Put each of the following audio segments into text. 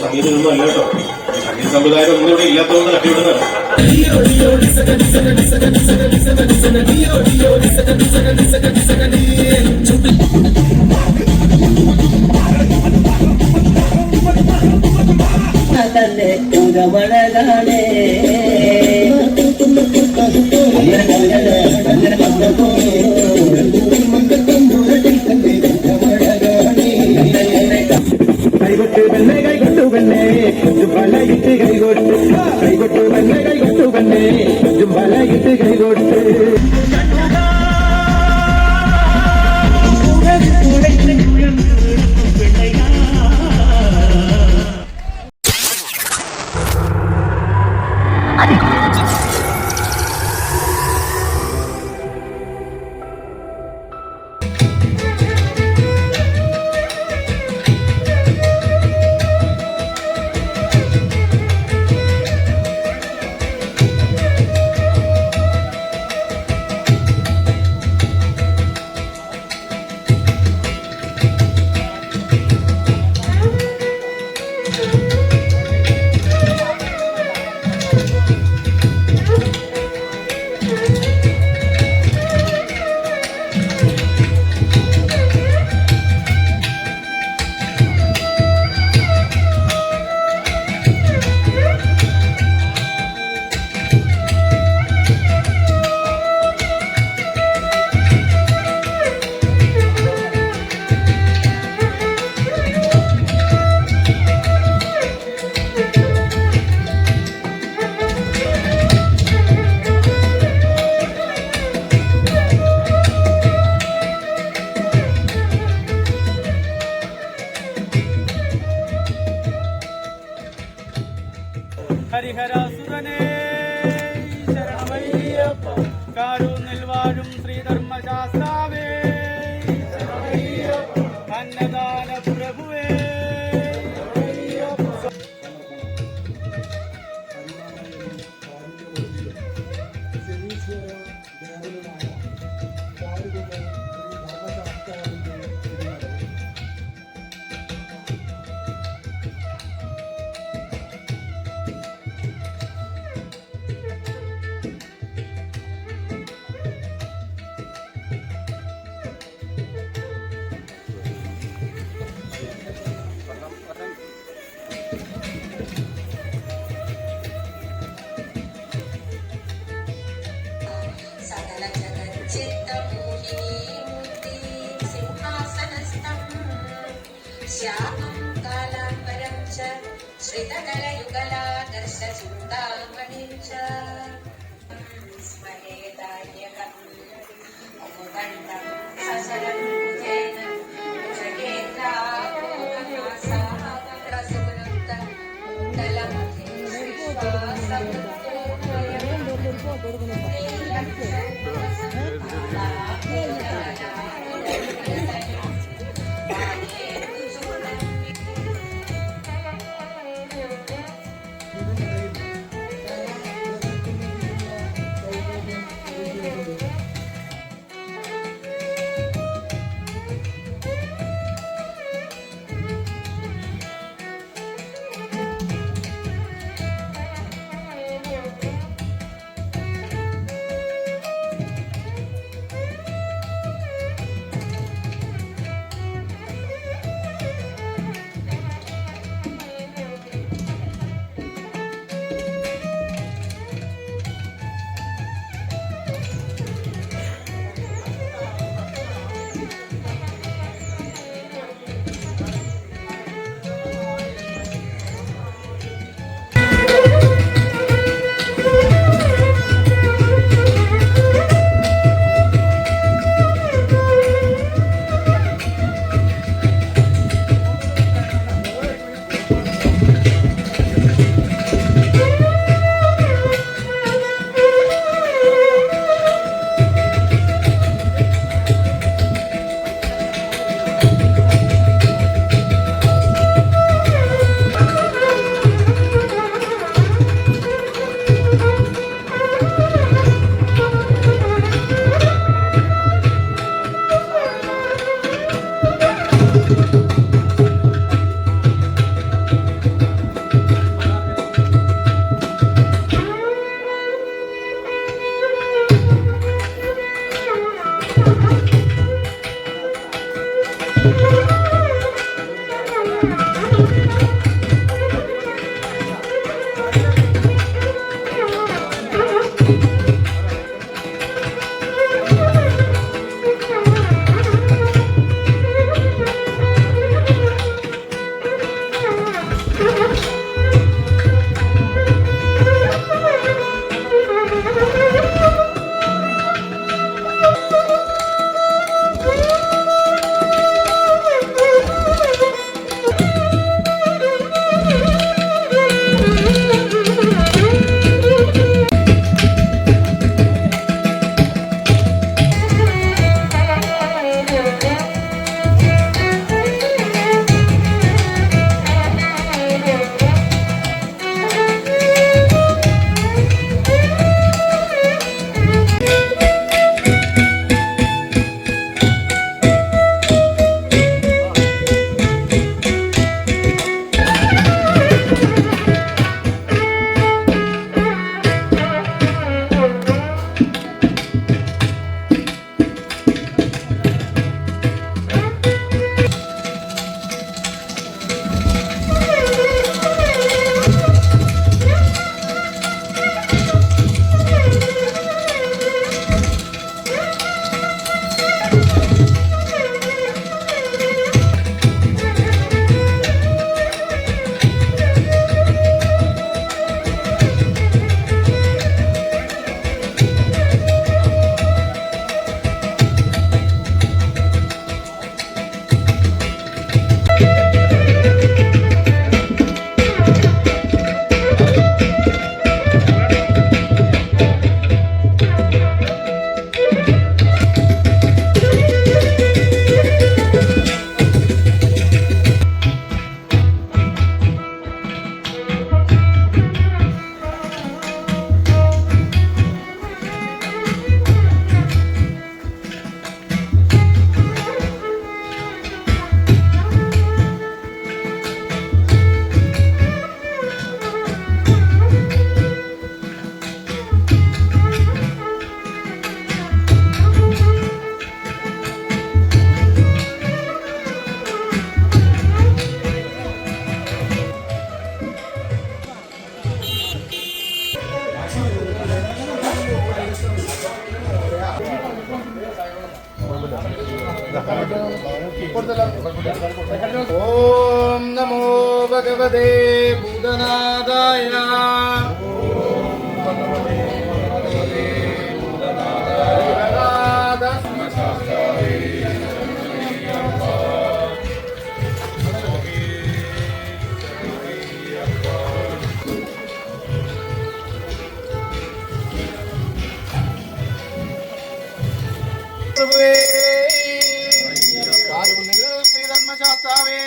സംഗീതമൊന്നും അല്ല കേട്ടോ. സംഗീത സമ്പ്രദായം ഒന്നും ഇവിടെ ഇല്ലാത്തതുകൊണ്ട് തട്ടിവിടുന്നതാണ്. കൈകൊട്ട് പെണ്ണെ കൈകൊട്ടു പെണ്ണെ ജുംബലയിട്ട് കൈകൊട്ട് കൈകൊട്ടു പെണ്ണെ കൈകൊട്ടു പെണ്ണെ ജുംബലയിട്ട് കൈകൊട്ട് ഹരിഹരാസുരനേ ശരണമയ്യപ്പ കാരൂന്നിൽ വാഴും ശ്രീധർമ്മശാസ്താവേ അന്നദാന പ്രഭുവേ श्यामं कालाम्बरं च श्रितकलयुगलादर्श चिन्तामणिं च स्मरेदायकम् अमुदण्डं ससरं भुजेन जगेन्द्राभोगनासामग्रसुवृत्त कुण्डलमध्ये ഭഗവതേ ഭൂതനാഥായ പ്രഭുവേ ശ്രീധർമ്മശാസ്താവേ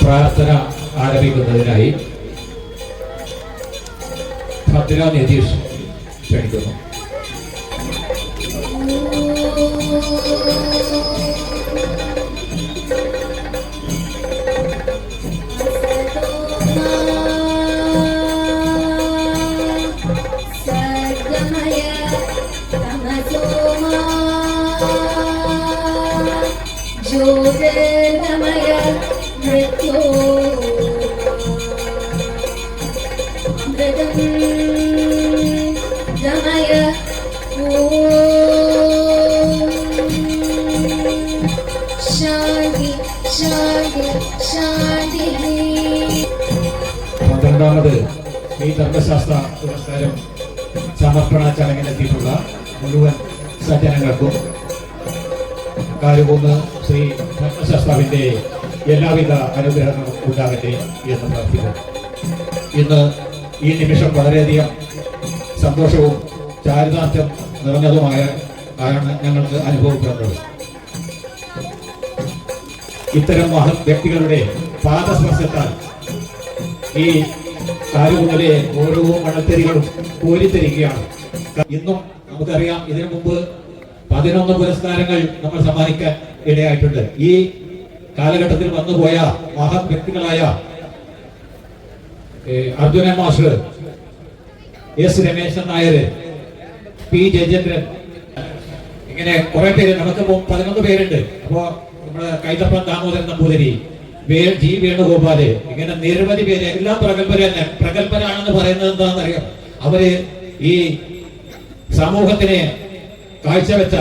പ്രാർത്ഥന ആരംഭിക്കുന്നതിനായി ഭദ്ര നിതീഷ് ക്ഷണിക്കുന്നു. ജ്യോതിർഗമയ ഗമയ ശാന്തി ശാന്തി ശാന്തി. 12ാമത് ഈ ധർമ്മശാസ്ത്ര പുരസ്കാരം സമർപ്പണ ചടങ്ങിനെത്തിയിട്ടുള്ള മുഴുവൻ സജ്ജനങ്ങൾക്കും കാരുകുന്ന് ശ്രീ ധർമ്മശാസ്താവിന്റെ എല്ലാവിധ അനുഗ്രഹങ്ങളും ഉണ്ടാകട്ടെ എന്ന് പ്രാർത്ഥിക്കുന്നു. ഇന്ന് ഈ നിമിഷം വളരെയധികം സന്തോഷവും ചാരിതാർത്ഥ്യം നിറഞ്ഞതുമായ ആണ് ഞങ്ങൾക്ക് അനുഭവപ്പെടുന്നത്. ഇത്തരം മഹത് വ്യക്തികളുടെ പാദസ്പർശത്താൽ ഈ കാരുകുന്നിലെ ഓരോ മണത്തരികളും കോരിത്തരികയാണ്. ഇന്നും നമുക്കറിയാം, ഇതിനു മുമ്പ് 11 പുരസ്കാരങ്ങൾ നമ്മൾ സമ്മാനിക്കാൻ ഇടയായിട്ടുണ്ട്. ഈ കാലഘട്ടത്തിൽ വന്നുപോയ മഹത് വ്യക്തികളായ Arjunan master, S Rameshan Nair, P Jayachandran, ഇങ്ങനെ കുറെ പേര്, നമുക്ക് 11 പേരുണ്ട്. അപ്പോ നമ്മുടെ കൈതപ്പൻ ദാമോദരൻ നമ്പൂതിരി, ജി വേണുഗോപാല്, ഇങ്ങനെ നിരവധി പേര്, എല്ലാം പ്രഗത്ഭര് തന്നെ. പ്രഗത്ഭരാണെന്ന് പറയുന്നത് എന്താണെന്നറിയാം, അവര് ഈ സമൂഹത്തിന് കാഴ്ചവെച്ച,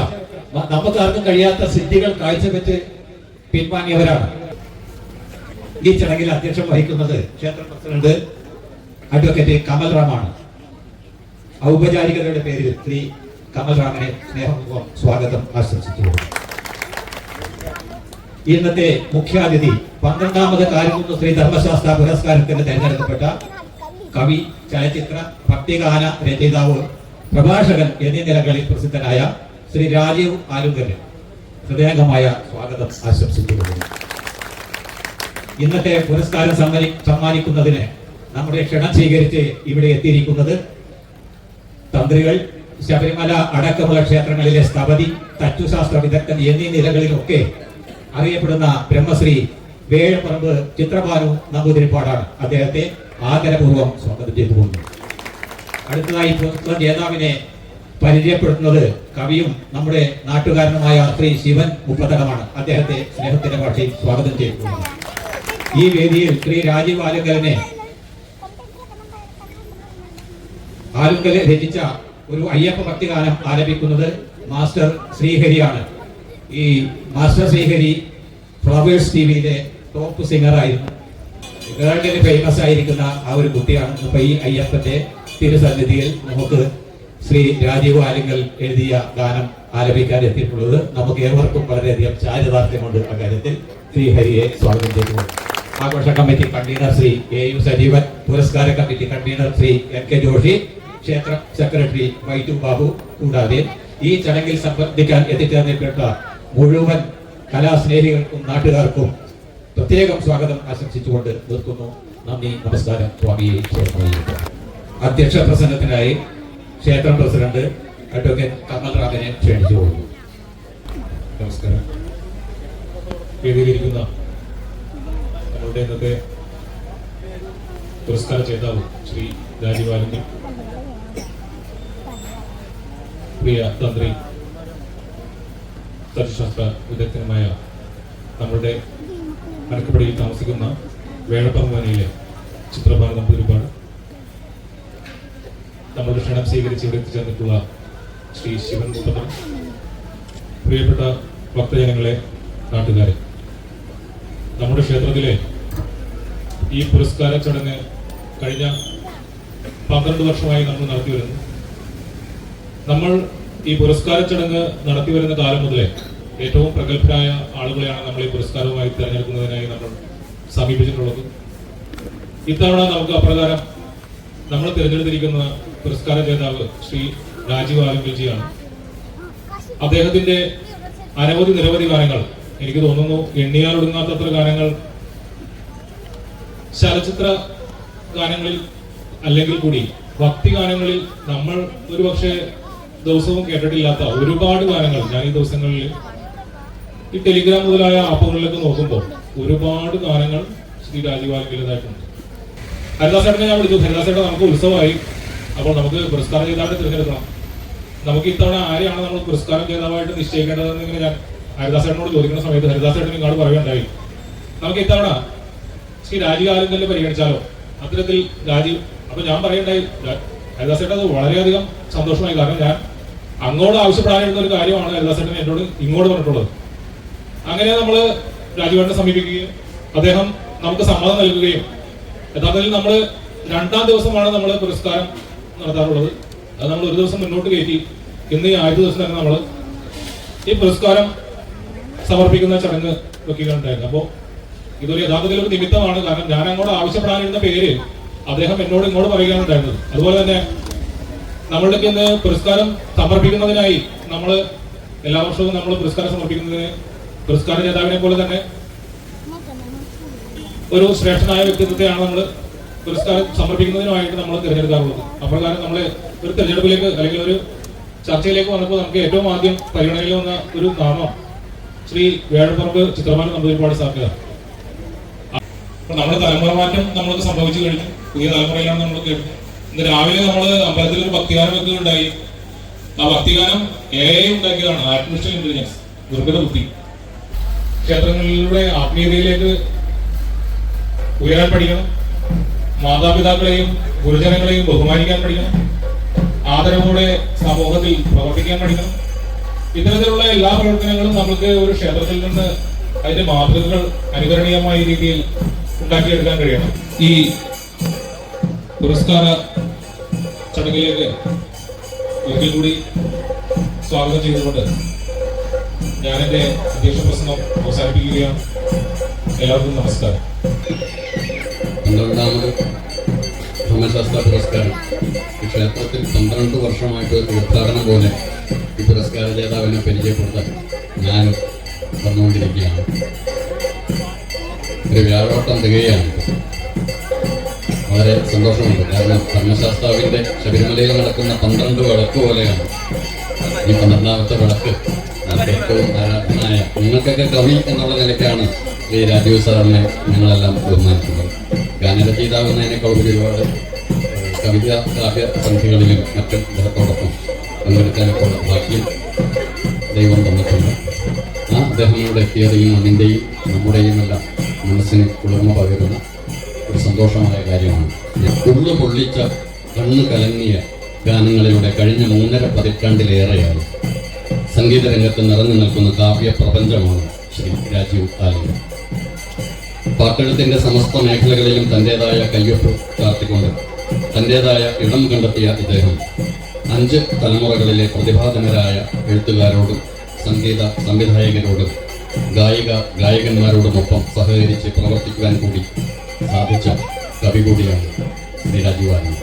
നമുക്കാർക്കും കഴിയാത്ത സിദ്ധികൾ കാഴ്ചവെച്ച് പിൻവാങ്ങിയവരാണ്. ഈ ചടങ്ങിൽ അധ്യക്ഷം വഹിക്കുന്നത് ക്ഷേത്ര പ്രസിഡന്റ് അഡ്വക്കേറ്റ് കമൽറാമാണ്. ഔപചാരികതയുടെ പേരിൽ ശ്രീ കമൽറാമിനെ സ്നേഹപൂർവ്വം സ്വാഗതം ആശംസിക്കുന്നു. ഇന്നത്തെ മുഖ്യാതിഥി 12ാമത് കാരിക്കുന്ന് ശ്രീ ധർമ്മശാസ്ത്ര പുരസ്കാരത്തിന് തെരഞ്ഞെടുക്കപ്പെട്ട കവി, ചലച്ചിത്ര, ഭക്തിഗാന രചയിതാവ്, പ്രഭാഷകൻ എന്നീ നിലകളിൽ പ്രസിദ്ധനായ ശ്രീ രാജീവ് ആലുങ്കലിന് ഹൃദയംഗമായ സ്വാഗതം ആശംസിക്കുന്നു. ഇന്നത്തെ പുരസ്കാരം സമ്മാനിക്കുന്നതിന് നമ്മുടെ ക്ഷണം സ്വീകരിച്ച് ഇവിടെ എത്തിയിരിക്കുന്നത് തന്ത്രികൾ, ശബരിമല അടക്കമുള്ള ക്ഷേത്രങ്ങളിലെ സ്ഥപതി, തച്ചുശാസ്ത്ര വിദഗ്ധൻ എന്നീ നിലകളിലൊക്കെ അറിയപ്പെടുന്ന ബ്രഹ്മശ്രീ വേഴപ്പറമ്പ് ചിത്രഭാനു നമ്പൂതിരിപ്പാടാണ്. അദ്ദേഹത്തെ ആദരപൂർവ്വം സ്വാഗതം ചെയ്തുകൊണ്ടു. അടുത്തതായി പുരസ്കാര ജേതാവിനെ പരിചയപ്പെടുത്തുന്നത് കവിയും നമ്മുടെ നാട്ടുകാരനുമായ ശ്രീ ശിവൻ മുപ്പത്തടമാണ്. അദ്ദേഹത്തെ സ്നേഹത്തിന്റെ ഭാഷയിൽ സ്വാഗതം ചെയ്തിട്ടുണ്ട്. ഈ വേദിയിൽ ശ്രീ രാജീവ് ആലുങ്കലിനെ രചിച്ച ഒരു അയ്യപ്പ ഭക്തിഗാനം ആലപിക്കുന്നത് മാസ്റ്റർ ശ്രീഹരിയാണ്. ഈ മാസ്റ്റർ ശ്രീഹരി ഫ്ലവേഴ്സ് ടിവിയിലെ ടോപ്പ് സിംഗർ ആയിരുന്നു. വേൾഡിൽ ഫേമസ് ആയിരിക്കുന്ന ആ ഒരു കുട്ടിയാണ്. ഇപ്പൊ ഈ അയ്യപ്പന്റെ തിരുസന്നിധിയിൽ നമുക്ക് ശ്രീ രാജീവ് ആലുങ്കൽ എഴുതിയ ഗാനം ആലപിക്കാൻ എത്തിയിട്ടുള്ളത്. നമുക്ക് ഏവർക്കും വളരെയധികം ചാരിതാർത്ഥ്യമുണ്ട്. അക്കാര്യത്തിൽ ശ്രീഹരിയെ സ്വാഗതം ചെയ്തുകൊണ്ട് ആഘോഷ committee convener Shri AU Sajeevan, പുരസ്കാര committee convener Shri NK Joshi, ക്ഷേത്ര സെക്രട്ടറി വൈറ്റു ബാബു, കൂടാതെ ഈ ചടങ്ങിൽ സംബന്ധിക്കാൻ എത്തിച്ചേർന്നിട്ടുള്ള മുഴുവൻ കലാസ്നേഹികൾക്കും നാട്ടുകാർക്കും പ്രത്യേകം സ്വാഗതം ആശംസിച്ചുകൊണ്ട് നിർത്തുന്നു. നന്ദി, നമസ്കാരം. സ്വാമിയെ അധ്യക്ഷ പ്രസംഗത്തിനായി ക്ഷേത്രം പ്രസിഡന്റ് അഡ്വക്കേറ്റ് കമൽറാമിനെ ക്ഷണിച്ചു കൊടുക്കുന്നു. നമസ്കാരം. വേദിയിലിരിക്കുന്ന നമ്മളുടെ ഇന്നത്തെ പുരസ്കാര ജേതാവ് ശ്രീ രാജീവ് ആലുങ്കൽ, പ്രിയ തന്ത്രി, തച്ചുശാസ്ത്ര വിദഗ്ധനുമായ നമ്മളുടെ അനക്കപ്പടിയിൽ താമസിക്കുന്ന വേഴപ്പറമ്പനിലെ ചിത്രഭാനു നമ്പൂതിരിപ്പാട്, നമ്മളുടെ ക്ഷണം സ്വീകരിച്ച് ഇവിടെ എത്തിച്ചേർന്നിട്ടുള്ള ശ്രീ ശിവൻ മുപ്പത്തൻ, പ്രിയപ്പെട്ട ഭക്തജനങ്ങളെ, നാട്ടുകാരെ, നമ്മുടെ ക്ഷേത്രത്തിലെ ഈ പുരസ്കാര ചടങ്ങ് കഴിഞ്ഞ 12 വർഷമായി നമ്മൾ നടത്തി വരുന്നു. നമ്മൾ ഈ പുരസ്കാര ചടങ്ങ് നടത്തി വരുന്ന കാലം മുതലേ ഏറ്റവും പ്രഗത്ഭരായ ആളുകളെയാണ് നമ്മൾ ഈ പുരസ്കാരവുമായി തിരഞ്ഞെടുക്കുന്നതിനായി നമ്മൾ സമീപിച്ചിട്ടുള്ളത്. ഇത്തവണ നമുക്ക് അപ്രകാരം നമ്മൾ തിരഞ്ഞെടുത്തിരിക്കുന്ന പുരസ്കാര ജേതാവ് ശ്രീ രാജീവ് ആലുങ്കൽജിയാണ്. അദ്ദേഹത്തിന്റെ നിരവധി ഗാനങ്ങൾ, എനിക്ക് തോന്നുന്നു എണ്ണിയാൽ ഒടുങ്ങാത്തത്ര ഗാനങ്ങൾ ചലച്ചിത്ര ഗാനങ്ങളിൽ അല്ലെങ്കിൽ കൂടി ഭക്തി ഗാനങ്ങളിൽ നമ്മൾ ഒരുപക്ഷെ ദിവസവും കേട്ടിട്ടില്ലാത്ത ഒരുപാട് ഗാനങ്ങൾ ഞാൻ ഈ ദിവസങ്ങളിൽ ഈ ടെലിഗ്രാം മുതലായ ആപ്പുകളിലൊക്കെ നോക്കുമ്പോൾ ഒരുപാട് ഗാനങ്ങൾ ശ്രീ രാജീവ് ആലുങ്കലിൻ്റെതായിട്ടുണ്ട്. ഹരിദാസേട്ടനെ ഞാൻ വിളിച്ചു. ഹരിദാസേട്ടൻ നമുക്ക് ഉത്സവമായി, അപ്പോൾ നമുക്ക് പുരസ്കാര ജേതാവിനെ തിരഞ്ഞെടുക്കണം. നമുക്ക് ഇത്തവണ ആരെയാണ് നമ്മൾ പുരസ്കാര ജേതാവായിട്ട് നിശ്ചയിക്കേണ്ടതെന്ന് ഇങ്ങനെ ഞാൻ ഹരിദാസേട്ടനോട് ചോദിക്കുന്ന സമയത്ത് ഹരിദാസേട്ടൻ ഇങ്ങോട്ട് പറയുകയുണ്ടായി, നമുക്ക് ഇത്തവണ ശ്രീ രാജീവ് ആലുങ്കലിനെ പരിഗണിച്ചാലോ, അത്തരത്തിൽ രാജീവ്. അപ്പൊ ഞാൻ പറയണ്ടായി, ഹരിദാസേട്ടൻ അത് വളരെയധികം സന്തോഷമായി. കാരണം ഞാൻ അങ്ങോട്ട് ആവശ്യപ്പെടാനിരുന്ന ഒരു കാര്യമാണ് ഹരിദാസേട്ടൻ എന്നോട് ഇങ്ങോട്ട് പറഞ്ഞിട്ടുള്ളത്. അങ്ങനെ നമ്മൾ രാജീവേട്ടനെ സമീപിക്കുകയും അദ്ദേഹം നമുക്ക് സമ്മതം നൽകുകയും യഥാർത്ഥത്തിൽ നമ്മൾ 2ാം ദിവസമാണ് നമ്മൾ പുരസ്കാരം നടത്താറുള്ളത്. അത് നമ്മൾ ഒരു ദിവസം മുന്നോട്ട് കയറ്റി ഇന്ന് ഈ ആദ്യ ദിവസം തന്നെ നമ്മൾ ഈ പുരസ്കാരം സമർപ്പിക്കുന്ന ചടങ്ങ് വെക്കുകയുണ്ടായിരുന്നു. അപ്പോൾ ഇതൊരു യഥാർത്ഥത്തിൽ ഒരു നിമിത്തമാണ്. കാരണം ഞാൻ അങ്ങോട്ട് ആവശ്യപ്പെടാനിരുന്ന പേര് അദ്ദേഹം എന്നോട് ഇങ്ങോട്ട് പറയുകയാണ് ഉണ്ടായിരുന്നത്. അതുപോലെ തന്നെ നമ്മളുടെ ഇന്ന് പുരസ്കാരം സമർപ്പിക്കുന്നതിനായി നമ്മൾ എല്ലാ വർഷവും നമ്മൾ പുരസ്കാരം സമർപ്പിക്കുന്നതിന് പുരസ്കാര ജേതാവിനെ പോലെ തന്നെ ഒരു ശ്രേഷ്ഠനായ വ്യക്തിത്വത്തെയാണ് നമ്മൾ പുരസ്കാരം സമർപ്പിക്കുന്നതിനുമായിട്ട് നമ്മൾ തിരഞ്ഞെടുക്കാറുള്ളത്. അപ്രകാരം നമ്മൾ ഒരു തിരഞ്ഞെടുപ്പിലേക്ക് അല്ലെങ്കിൽ ഒരു ചർച്ചയിലേക്ക് വന്നപ്പോൾ നമുക്ക് ഏറ്റവും ആദ്യം പരിഗണനയിൽ വന്ന ഒരു നാമം ശ്രീ വേഴപ്പറമ്പ് ചിത്രമാനം നമ്പൂതിരിപ്പാട് സാറിൻ്റെതാണ്. അപ്പൊ നമ്മുടെ തലമുറ മാറ്റം നമ്മൾക്ക് സംഭവിച്ചു കഴിഞ്ഞു. പുതിയ തലമുറയിലാണ് നമ്മൾ കേട്ടത്. ഇന്ന് രാവിലെ നമ്മൾ അമ്പലത്തിൽ ഒരു ഭക്തിഗാനം വെക്കുകയുണ്ടായി. ആ ഭക്തിഗാനം AI ഉണ്ടാക്കിയതാണ്, ആർട്ടിഫിഷ്യൽ ഇന്റലിജൻസ്, നിർമ്മിത ബുദ്ധി. ക്ഷേത്രങ്ങളിലൂടെ ആത്മീയതയിലേക്ക് ഉയരാൻ പഠിക്കണം, മാതാപിതാക്കളെയും ഗുരുജനങ്ങളെയും ബഹുമാനിക്കാൻ പഠിക്കണം, ആദരവോടെ സമൂഹത്തിൽ പ്രവർത്തിക്കാൻ പഠിക്കണം. ഇത്തരത്തിലുള്ള എല്ലാ പ്രവർത്തനങ്ങളും നമുക്ക് ഒരു ക്ഷേത്രത്തിൽ നിന്ന് അതിന്റെ മാതൃകകൾ അനുകരണീയമായ രീതിയിൽ ഉണ്ടാക്കിയെടുക്കാൻ കഴിയണം. ഈ പുരസ്കാര ചടങ്ങിലേക്ക് ഒരിക്കൽ കൂടി സ്വാഗതം ചെയ്തുകൊണ്ട് ഞാൻ എൻ്റെ അധ്യക്ഷ പ്രസംഗം അവസാനിപ്പിക്കുകയാണ്. എല്ലാവർക്കും നമസ്കാരം. 12ാമത് ധർമ്മശാസ്ത്ര പുരസ്കാരം ഈ ക്ഷേത്രത്തിൽ 12 വർഷമായിട്ട് ഒരു ഉദ്ഘാടനം പോലെ ഈ പുരസ്കാര ജേതാവിനെ പരിചയപ്പെടുത്താൻ ഞാനും വന്നുകൊണ്ടിരിക്കുകയാണ്. ഒരു വ്യാഴോട്ടം തികയാണ്. വളരെ സന്തോഷമുണ്ട്. കാരണം ധർമ്മശാസ്താവിൻ്റെ ശബരിമലയിൽ നടക്കുന്ന 12 വിളക്ക് പോലെയാണ് ഈ 12ാമത്തെ വിളക്ക്. നമുക്ക് ഏറ്റവും ആരാധനായ, നിങ്ങൾക്കൊക്കെ കവി എന്നുള്ള നിലയ്ക്കാണ് ശ്രീ രാജീവ് സാറിനെ ഞങ്ങളെല്ലാം ബഹുമാനിക്കുന്നത്. ഗാനരചയിതാവ് എന്നതിനേക്കാൾ ഒരുപാട് കവിതാ കാവ്യ സന്ധികളിലും മറ്റും അദ്ദേഹത്തോടൊപ്പം പങ്കെടുക്കാനൊക്കെയുള്ള ഭാഗ്യം ദൈവം തന്നിട്ടുണ്ട്. ആ അദ്ദേഹം ഇവിടെ എത്തിയത് ഈ മണ്ണിൻ്റെയും നമ്മുടെയും എല്ലാം മനസ്സിന് കുളിർമ പകരുന്ന ഒരു സന്തോഷമായ കാര്യമാണ്. ഉള്ളു പൊള്ളിച്ച കണ്ണു കലങ്ങിയ ഗാനങ്ങളിലൂടെ കഴിഞ്ഞ 3.5 പതിറ്റാണ്ടിലേറെയായി സംഗീത രംഗത്ത് നിറഞ്ഞു നിൽക്കുന്ന കാവ്യ പ്രപഞ്ചമാണ് ശ്രീ രാജീവ് ആലിംഗൻ. പാട്ടെഴുത്തിന്റെ സമസ്ത മേഖലകളിലും തൻ്റെതായ കയ്യൊപ്പ് ചാർത്തിക്കൊണ്ട് തൻ്റെതായ ഇടം കണ്ടെത്തിയ ഇദ്ദേഹം 5 തലമുറകളിലെ പ്രതിഭാധനരായ എഴുത്തുകാരോടും സംഗീത സംവിധായകരോടും ഗായകന്മാരോടുമൊപ്പം സഹകരിച്ച് പ്രവർത്തിക്കുവാൻ കൂടി സാധിച്ച കവി കൂടിയാണ് ശ്രീ രാജീവ് ആലിംഗൻ.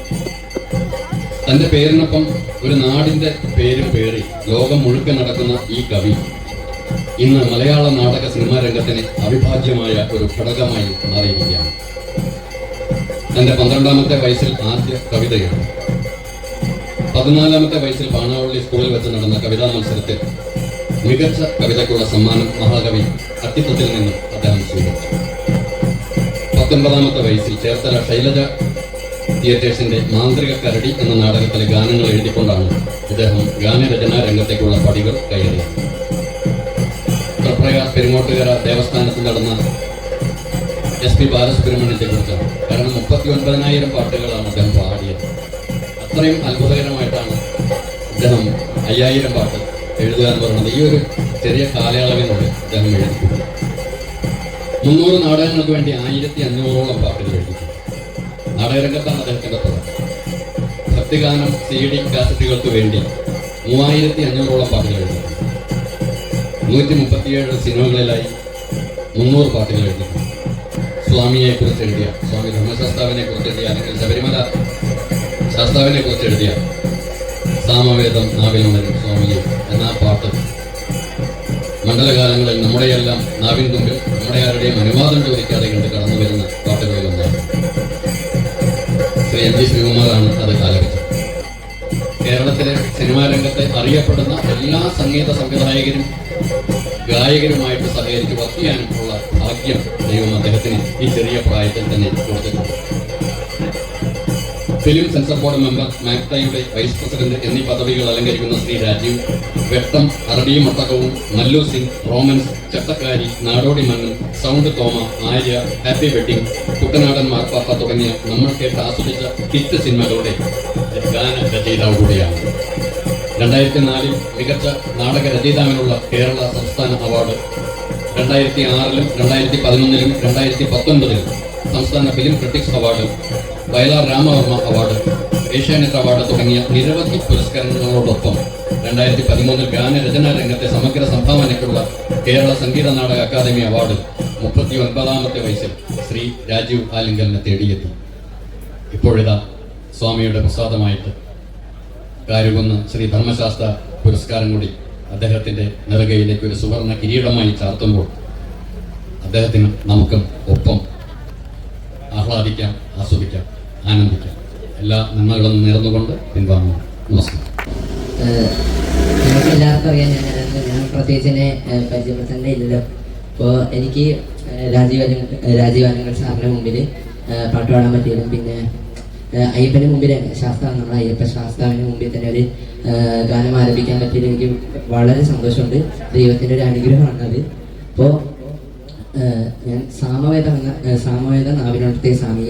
തൻ്റെ പേരിനൊപ്പം ഒരു നാടിൻ്റെ പേരും പേറി ലോകം മുഴുക്കെ നടക്കുന്ന ഈ കവി ഇന്ന് മലയാള നാടക സിനിമാ രംഗത്തിന് അവിഭാജ്യമായ ഒരു ഘടകമായി മാറിയിരിക്കുകയാണ്. തൻ്റെ 12ാമത്തെ വയസ്സിൽ ആദ്യ കവിതയാണ്. 14ാമത്തെ വയസ്സിൽ പാണാവള്ളി സ്കൂളിൽ വെച്ച് നടന്ന കവിതാ മത്സരത്തിൽ മികച്ച കവിതയ്ക്കുള്ള സമ്മാനം മഹാകവി അത്തിത്തത്തിൽ നിന്നും അദ്ദേഹം സ്വീകരിച്ചു. 19ാമത്തെ വയസ്സിൽ ചേർത്തല ശൈലജ തിയേറ്റേഴ്സിന്റെ മാന്ത്രിക കരടി എന്ന നാടകത്തിലെ ഗാനങ്ങൾ എഴുതിക്കൊണ്ടാണ് ഇദ്ദേഹം ഗാനരചനാ രംഗത്തേക്കുള്ള പടികൾ കയറിയത്. തൃപ്രയാർ പെരുങ്ങോട്ടുകര ദേവസ്ഥാനത്ത് നടന്ന SP ബാലസുബ്രഹ്മണ്യത്തെ കുറിച്ചാണ്. കാരണം 39,000 പാട്ടുകളാണ് അദ്ദേഹം പാടിയത്. അത്രയും അത്ഭുതകരമായിട്ടാണ് അദ്ദേഹം 5000 പാട്ട് എഴുതുക എന്ന് പറയുന്നത്. ഈ ഒരു ചെറിയ കാലയളവിനുള്ളിൽ അദ്ദേഹം എഴുതിയിട്ടുണ്ട്. 300 നാടകങ്ങൾക്ക് വേണ്ടി 1500ഓളം പാട്ടുകൾ എഴുതിയിട്ടുണ്ട്. നാടകരംഗത്താണ് അദ്ദേഹത്തിൻ്റെ തുടക്കം. ഭക്തിഗാനം CD കാസറ്റുകൾക്ക് വേണ്ടി 3500ഓളം പാട്ടുകൾ എഴുതിയിട്ടുണ്ട്. 137 സിനിമകളിലായി 300 പാട്ടുകൾ എഴുതിയിട്ടുണ്ട്. സ്വാമിയെ കുറിച്ച് എഴുതിയ, സ്വാമി ധർമ്മശാസ്താവിനെ കുറിച്ച് എഴുതിയ, അല്ലെങ്കിൽ ശബരിമല ശാസ്താവിനെ കുറിച്ച് എഴുതിയ സാമവേദം നാവിലുണരും സ്വാമിയെ എന്ന പാട്ട് മണ്ഡലകാലങ്ങളിൽ നമ്മുടെയെല്ലാം നാവിൻ തുമ്പിൽ നമ്മുടെ ആരുടെയും അനുവാദം ചോദിക്കാതെ കണ്ട് കടന്നു വരുന്ന പാട്ടുകളിലൊന്നാണ്. ശ്രീ MG ശ്രീകുമാറാണ് അത് ആലപിച്ചത്. കേരളത്തിലെ സിനിമാ രംഗത്തെ അറിയപ്പെടുന്ന എല്ലാ സംഗീത സംവിധായകരും ഗായകരുമായിട്ട് സഹകരിച്ച് വർക്ക് ചെയ്യാനുള്ള ഭാഗ്യം ദൈവം അദ്ദേഹത്തിന് ഈ ചെറിയ പ്രായത്തിൽ തന്നെ കൊടുത്തിട്ടുണ്ട്. ഫിലിം സെൻസർ ബോർഡ് മെമ്പർ, മാക്ടയുടെ വൈസ് പ്രസിഡന്റ് എന്നീ പദവികൾ അലങ്കരിക്കുന്ന ശ്രീ രാജീവ് വെട്ടം, അറബിയും ഒട്ടകവും, Mallu Singh, Romans, Chattakkari, Nadodi Mannan, sound Thoma, Arya, happy wedding, Kuttanadan Marpappa തുടങ്ങിയ നമ്മൾ കേട്ട് ആസ്വദിച്ച ഹിറ്റ് സിനിമകളുടെ ഗാന രചയിതാവ് കൂടിയാണ്. 2004 മികച്ച നാടക രചയിതാവിനുള്ള കേരള സംസ്ഥാന അവാർഡ്, 2006 2011 2019 സംസ്ഥാന film critics award, Vayalar Ramavarma award, Asianet award തുടങ്ങിയ നിരവധി പുരസ്കാരങ്ങളോടൊപ്പം 2013 ഗാനരചനാ രംഗത്തെ സമഗ്ര സംഭാവനയ്ക്കുള്ള കേരള സംഗീത നാടക അക്കാദമി അവാർഡ് 39ാമത്തെ വയസ്സിൽ ശ്രീ രാജീവ് ആലിംഗലിനെ തേടിയെത്തി. ഇപ്പോഴിതാ സ്വാമിയുടെ പ്രസാദമായിട്ട് കാരുകുന്ന ശ്രീ ധർമ്മശാസ്ത്ര പുരസ്കാരം കൂടി അദ്ദേഹത്തിൻ്റെ നെറുകയിലേക്ക് ഒരു സുവർണ കിരീടമായി ചാർത്തുമ്പോൾ അദ്ദേഹത്തിന് നമുക്കും ഒപ്പം ആഹ്ലാദിക്കാം, ആസ്വദിക്കാം, ആനന്ദിക്കാം. എല്ലാ നന്മകളും നേർന്നുകൊണ്ട് പിൻവാങ്ങുന്നു. നമസ്കാരം. നമുക്ക് എല്ലാവർക്കും അറിയാം, ഞാൻ ഞാൻ പ്രത്യേകിച്ച് തന്നെ പരിചയപ്പെടുത്തേണ്ട ഇല്ലല്ലോ. അപ്പോൾ എനിക്ക് രാജീവ് അലങ്കൽ സാറിൻ്റെ മുമ്പിൽ പാട്ട് പാടാൻ പറ്റിയതും പിന്നെ അയ്യപ്പൻ്റെ മുമ്പിൽ തന്നെ ശാസ്താവ് നമ്മുടെ അയ്യപ്പ ശാസ്താവിൻ്റെ മുമ്പിൽ തന്നെ ഒരു ഗാനം ആരംഭിക്കാൻ പറ്റിയതിൽ എനിക്ക് വളരെ സന്തോഷമുണ്ട്. ദൈവത്തിൻ്റെ ഒരു അനുഗ്രഹമാണ് അത്. അപ്പോൾ ഞാൻ സാമവേദ നാവിനോടത്തെ സ്വാമി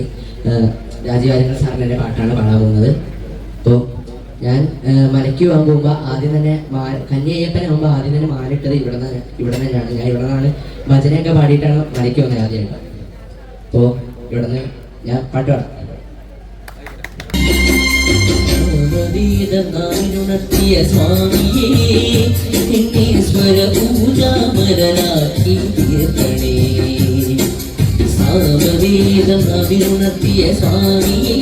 രാജീവ് അലങ്കൽ സാറിൻ്റെ പാട്ടാണ് പാടാൻ പോകുന്നത്. അപ്പോൾ ഞാൻ മലയ്ക്ക് പോകാൻ പോകുമ്പോൾ ആദ്യം തന്നെ കന്യയ്യപ്പനാകുമ്പോൾ ആദ്യം തന്നെ മാലിട്ടത് ഇവിടെ തന്നെയാണ്. ഞാൻ ഇവിടെ നിന്നാണ് ഭജനയൊക്കെ പാടിയിട്ടാണ് മലയ്ക്ക് വന്നത് ആദ്യമായിട്ട്. അപ്പോൾ ഇവിടെ നിന്ന് ഞാൻ പാട്ട് പാടാം. ുണർത്തിയ സ്വാമിയേ എന്നീശ്വര പൂജാമരനാക്കി തീർക്കണേ. സാമവേദം അവിനുണർത്തിയ സ്വാമിയേ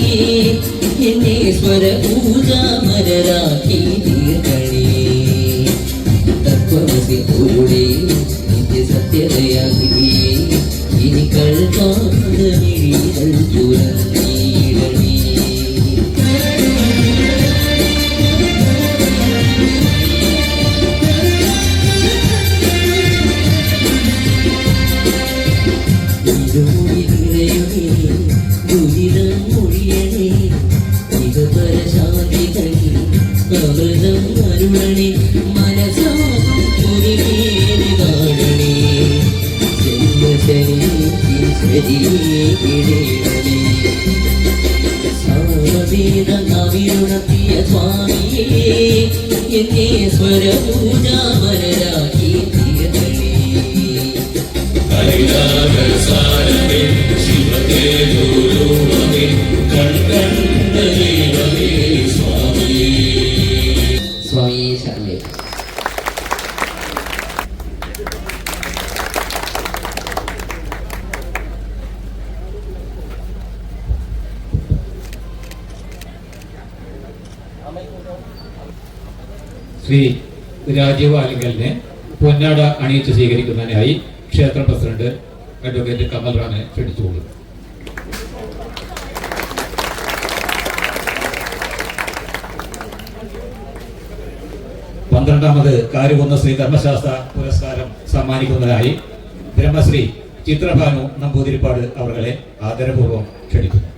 എന്നീശ്വര പൂജാമരനാക്കി തീർക്കണേ. തത്വമസി പൊരുളേ നിത്യ സത്യതയാകിയേ ഇനി കൽപ്പാട് മിഴികൾ തുറന്നിടണേ. ദുരിതം മൊഴിയണേ ഇഹപരശാന്തി തനി അമൃതം അരുളണേ. മനസാകും മുറിവേദി കാണണേ. ജന്മശരീരേണേ സാമവേദ നവിരുണത്തിയ സ്വാമിയേ എന്നേ സ്വരപൂജാമരരാക്കി തീർക്കണേ. സ്വാമിയെ ശരണേ. ശ്രീ രാജീവ് ആലിങ്കലിനെ പൊന്നാട അണിയിച്ച് സ്വീകരിക്കുന്നതിനായി ക്ഷേത്ര പ്രസിഡന്റ് അഡ്വക്കേറ്റ് കമൽ റാമിനെ ക്ഷണിച്ചുകൊള്ളുന്നു. പന്ത്രണ്ടാമത് കാരുകുന്ന ശ്രീ ധർമ്മശാസ്ത്ര പുരസ്കാരം സമ്മാനിക്കുന്നതിനായി ബ്രഹ്മശ്രീ ചിത്രഭാനു നമ്പൂതിരിപ്പാട് അവരെ ആദരപൂർവ്വം ക്ഷണിക്കുന്നു.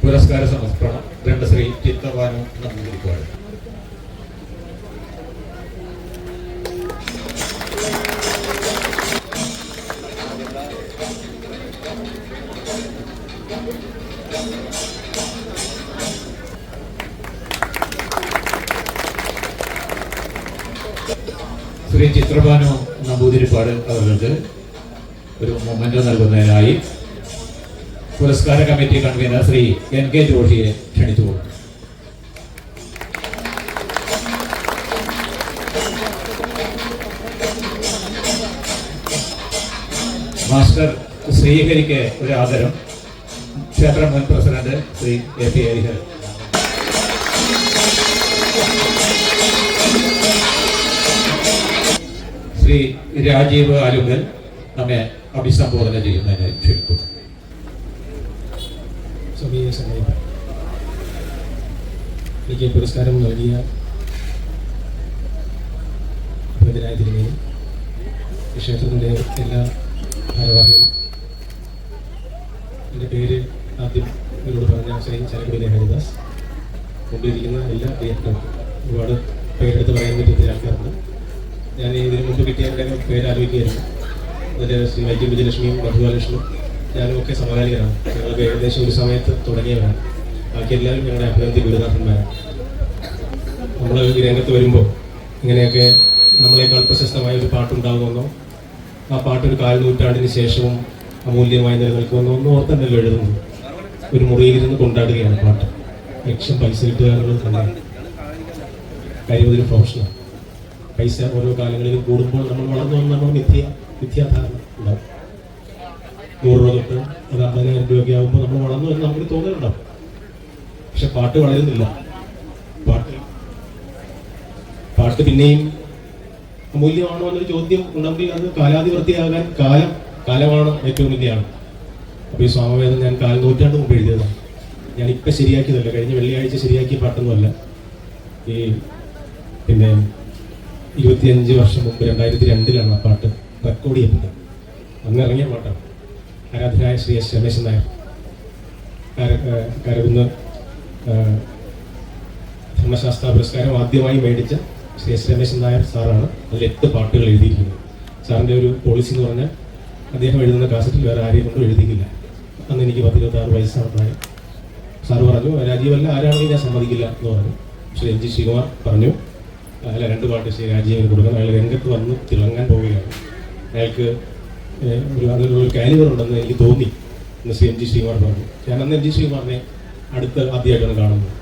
പുരസ്കാര സമർപ്പണം ബ്രഹ്മശ്രീ ചിത്രഭാനു നമ്പൂതിരിപ്പാട്. ശ്രീ ചിത്രഭാനു നമ്പൂതിരിപ്പാട് അവർക്ക് ഒരു മൊമെന്റ് നൽകുന്നതിനായി പുരസ്കാര കമ്മിറ്റി കൺവീനർ ശ്രീ NK ജോഷിയെ ക്ഷണിച്ചുകൊള്ളുന്നു. മാസ്റ്റർ ശ്രീഹരിക്ക് ഒരു ആദരം ക്ഷേത്ര മുൻ പ്രസിഡന്റ് ശ്രീ AP ഹരിഹരൻ. ശ്രീ രാജീവ് ആലുങ്കൽ നമ്മെ അഭിസംബോധന ചെയ്യുന്നതിന് ക്ഷണിക്കുന്നു. സ്വാമിയെ സമയം എനിക്ക് പുരസ്കാരം നൽകിയ അഭിനന്ദനായ തിരുമേനി, ഈ ക്ഷേത്രത്തിൻ്റെ എല്ലാ ഭാരവാഹികളും, എൻ്റെ പേര് ആദ്യം എന്നോട് പറഞ്ഞ ശ്രീ ചരക്കുടിലെ ഹരിദാസ്, മുമ്പിരിക്കുന്ന എല്ലാ പ്രിയപ്പെട്ടവർക്കും ഒരുപാട് പേരെടുത്ത് പറയാൻ പറ്റിയ ആൾക്കാരുണ്ട്. ഞാൻ ഇതിന് മുമ്പ് കിട്ടിയവരുടെ പേര് ആലോചിക്കുകയായിരുന്നു. അതിൽ ശ്രീ വൈദ്യം വിജയലക്ഷ്മിയും മധുബാലകൃഷ്ണനും ഞാനും ഒക്കെ സമകാലികരാണ്. ഞങ്ങൾക്ക് ഏകദേശം ഒരു സമയത്ത് തുടങ്ങിയവരാണ്. ബാക്കി എല്ലാവരും ഞങ്ങളുടെ അഭിനന്ദി ഗുരുനാഥന്മാരാണ്. നമ്മൾ ഈ രംഗത്ത് വരുമ്പോൾ ഇങ്ങനെയൊക്കെ നമ്മളെക്കാൾ പ്രശസ്തമായ ഒരു പാട്ടുണ്ടാകുമെന്നോ ആ പാട്ടൊരു 4 നൂറ്റാണ്ടിന് ശേഷവും അമൂല്യമായി നിലനിൽക്കുമെന്നോ ഒന്നും ഓർത്തന്നല്ലോ എഴുതുന്നത്. ഒരു മുറിയിലിരുന്ന് കൊണ്ടാടുകയാണ് പാട്ട്. ലക്ഷം പൈസ കിട്ടുക എന്നുള്ളത് തന്നെയാണ് കാര്യം. അതൊരു പ്രൊഫഷനാണ്. പൈസ ഓരോ കാലങ്ങളിലും കൂടുമ്പോൾ നമ്മൾ വളർന്നു വന്ന് നമ്മൾ മിഥ്യാധാരണ ഉണ്ടാവും. 100 രൂപ തൊട്ട് അത് 50,000 രൂപയൊക്കെ ആകുമ്പോൾ നമ്മൾ വളർന്നു എന്ന് നമുക്ക് തോന്നലുണ്ടാവും. പക്ഷെ പാട്ട് വളരുന്നില്ല. പാട്ട് പിന്നെയും അമൂല്യമാണോ എന്നൊരു ചോദ്യം ഉണ്ടെങ്കിൽ അത് കാലാതിവർത്തിയാകാൻ കാലമാണ് ഏറ്റവും വലിയാണ്. അപ്പോൾ ഈ സ്വാമവേദം ഞാൻ 4 നൂറ്റാണ്ട് മുമ്പ് എഴുതിയതാണ്. ഞാനിപ്പോൾ ശരിയാക്കിയതല്ല, കഴിഞ്ഞ വെള്ളിയാഴ്ച ശരിയാക്കിയ പാട്ടൊന്നുമല്ല. ഈ പിന്നെ 25 വർഷം മുമ്പ് 2002 ആ പാട്ട് റെക്കോർഡ് ചെയ്യപ്പെട്ടത്. അന്ന് ഇറങ്ങിയ പാട്ടാണ്. ആരാധനായ ശ്രീ എസ് രമേശൻ നായർ കരകുന്ന് ധർമ്മശാസ്ത്ര പുരസ്കാരം ആദ്യമായി മേടിച്ച ശ്രീ എസ് രമേശൻ നായർ സാറാണ് അതിൽ 8 പാട്ടുകൾ എഴുതിയിരിക്കുന്നത്. സാറിൻ്റെ ഒരു പോളിസി എന്ന് പറഞ്ഞാൽ അദ്ദേഹം എഴുതുന്ന കാസറ്റിൽ വേറെ ആരെയും കൊണ്ടും എഴുതിയില്ല. അന്ന് എനിക്ക് 10-26 വയസ്സാണ് പ്രായം. സാറ് പറഞ്ഞു രാജീവല്ല ആരാണെങ്കിലും ഞാൻ സമ്മതിക്കില്ല എന്ന് പറഞ്ഞു. ശ്രീ എം ജി ശ്രീകുമാർ പറഞ്ഞു അല്ല 2 പാട്ട് ശ്രീ രാജീവിന് കൊടുക്കണം. അയാൾ രംഗത്ത് വന്ന് തിളങ്ങാൻ പോവുകയാണ്. അയാൾക്ക് അതിലൊരു കാലിബർ ഉണ്ടെന്ന് എനിക്ക് തോന്നി എന്ന് ശ്രീ എം ജി ശ്രീകുമാർ പറഞ്ഞു. ഞാൻ അന്ന് എം ജി ശ്രീകുമാറിനെ ആദ്യമായിട്ടാണ് കാണുന്നത്.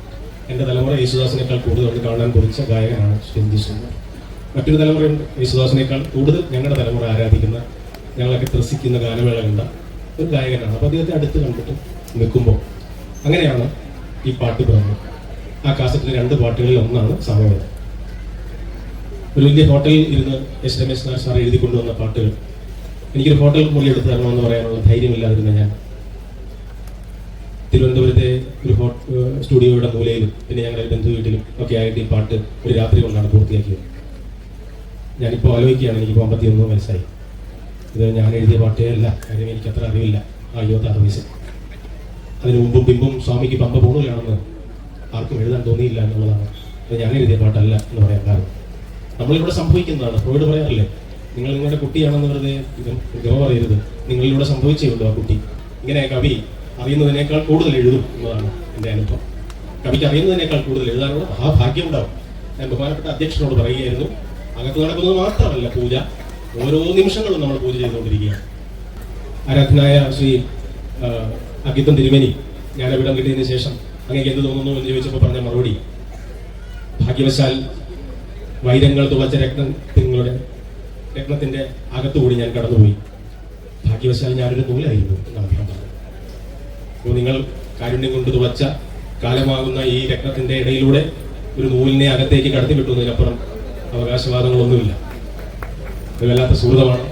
എൻ്റെ തലമുറ യേശുദാസിനേക്കാൾ കൂടുതൽ ഒന്ന് കാണാൻ കുറിച്ച ഗായകനാണ് ശ്രീ എം ജി ശ്രീകുമാർ. മറ്റൊരു തലമുറയുണ്ട് യേശുദാസിനേക്കാൾ കൂടുതൽ ഞങ്ങളുടെ തലമുറ ആരാധിക്കുന്ന, ഞങ്ങളൊക്കെ ത്രസിക്കുന്ന ഗാനമേള കണ്ട ഒരു ഗായകനാണ്. അപ്പോൾ അദ്ദേഹത്തെ അടുത്ത് കണ്ടിട്ട് നിൽക്കുമ്പോൾ അങ്ങനെയാണ് ഈ പാട്ട് പിറന്നത്. ആ കാസറ്റിലെ 2 പാട്ടുകളിൽ ഒന്നാണ് സാമവേദം. ഒരു വലിയ ഹോട്ടലിൽ ഇരുന്ന് എസ് രമേശ് നായർ സാർ എഴുതി കൊണ്ടുവന്ന പാട്ടുകൾ എനിക്കൊരു ഹോട്ടൽ മുറി എടുത്ത് തരണമെന്ന് പറയാനുള്ള ധൈര്യമില്ലാതിരുന്ന ഞാൻ തിരുവനന്തപുരത്തെ ഒരു സ്റ്റുഡിയോയുടെ മൂലയിലും പിന്നെ ഞങ്ങളുടെ ബന്ധു വീട്ടിലും ഒക്കെ ആയിട്ട് ഈ പാട്ട് ഒരു രാത്രി കൊണ്ടാണ് പൂർത്തിയാക്കിയത്. ഞാനിപ്പോൾ ആലോചിക്കുകയാണ്, എനിക്കിപ്പോൾ 51 വയസ്സായി. ഇത് ഞാൻ എഴുതിയ പാട്ടേ അല്ല, കാര്യം എനിക്ക് അത്ര അറിവില്ല. ആ 26 വയസ്സ്. അതിന് മുമ്പും പിമ്പും സ്വാമിക്ക് പമ്പ പോകുകയാണെന്ന് ആർക്കും എഴുതാൻ തോന്നിയില്ല എന്നുള്ളതാണ്. അത് ഞാൻ എഴുതിയ പാട്ടല്ല എന്ന് പറയാൻ കാരണം നമ്മളിവിടെ സംഭവിക്കുന്നതാണ്. ഫ്രോയിഡ് പറയാറില്ലേ, നിങ്ങൾ നിങ്ങളുടെ കുട്ടിയാണെന്ന് വെറുതെ ഗമ പറയരുത്, നിങ്ങളിലൂടെ സംഭവിച്ചേ ഉള്ളൂ ആ കുട്ടി. ഇങ്ങനെ കവി അറിയുന്നതിനേക്കാൾ കൂടുതൽ എഴുതും എന്നതാണ് എൻ്റെ അനുഭവം. കവിക്ക് അറിയുന്നതിനേക്കാൾ കൂടുതൽ എഴുതാനുള്ള മഹാഭാഗ്യം ഉണ്ടാവും. ഞാൻ ബഹുമാനപ്പെട്ട അധ്യക്ഷനോട് പറയുകയായിരുന്നു, അകത്ത് നടക്കുന്നത് മാത്രമല്ല പൂജ, ഓരോ നിമിഷങ്ങളും നമ്മൾ പൂജ ചെയ്തുകൊണ്ടിരിക്കുകയാണ്. ആരാധനായ ശ്രീ അഗിത്തം തിരുമേനി ഞാൻ ഇവിടം കിട്ടിയതിന് ശേഷം അങ്ങേക്ക് എന്ത് തോന്നുന്നു എന്ന് ചോദിച്ചപ്പോൾ പറഞ്ഞ മറുപടി, ഭാഗ്യവശാൽ വൈരങ്ങൾ തുളച്ച രത്നത്തിന്റെ അകത്തുകൂടി ഞാൻ കടന്നുപോയി. ഭാഗ്യവശാൽ ഞാനൊരു നൂലായിരുന്നു എന്നാണ് അദ്ദേഹം പറഞ്ഞത്. അപ്പോൾ നിങ്ങൾ കാരുണ്യം കൊണ്ട് തുളച്ച കാലമാകുന്ന ഈ രത്നത്തിന്റെ ഇടയിലൂടെ ഒരു നൂലിനെ അകത്തേക്ക് കടത്തിവിട്ടുന്നതിനപ്പുറം അവകാശവാദങ്ങളൊന്നുമില്ല. ഇത് വല്ലാത്ത സുഹൃതമാണ്.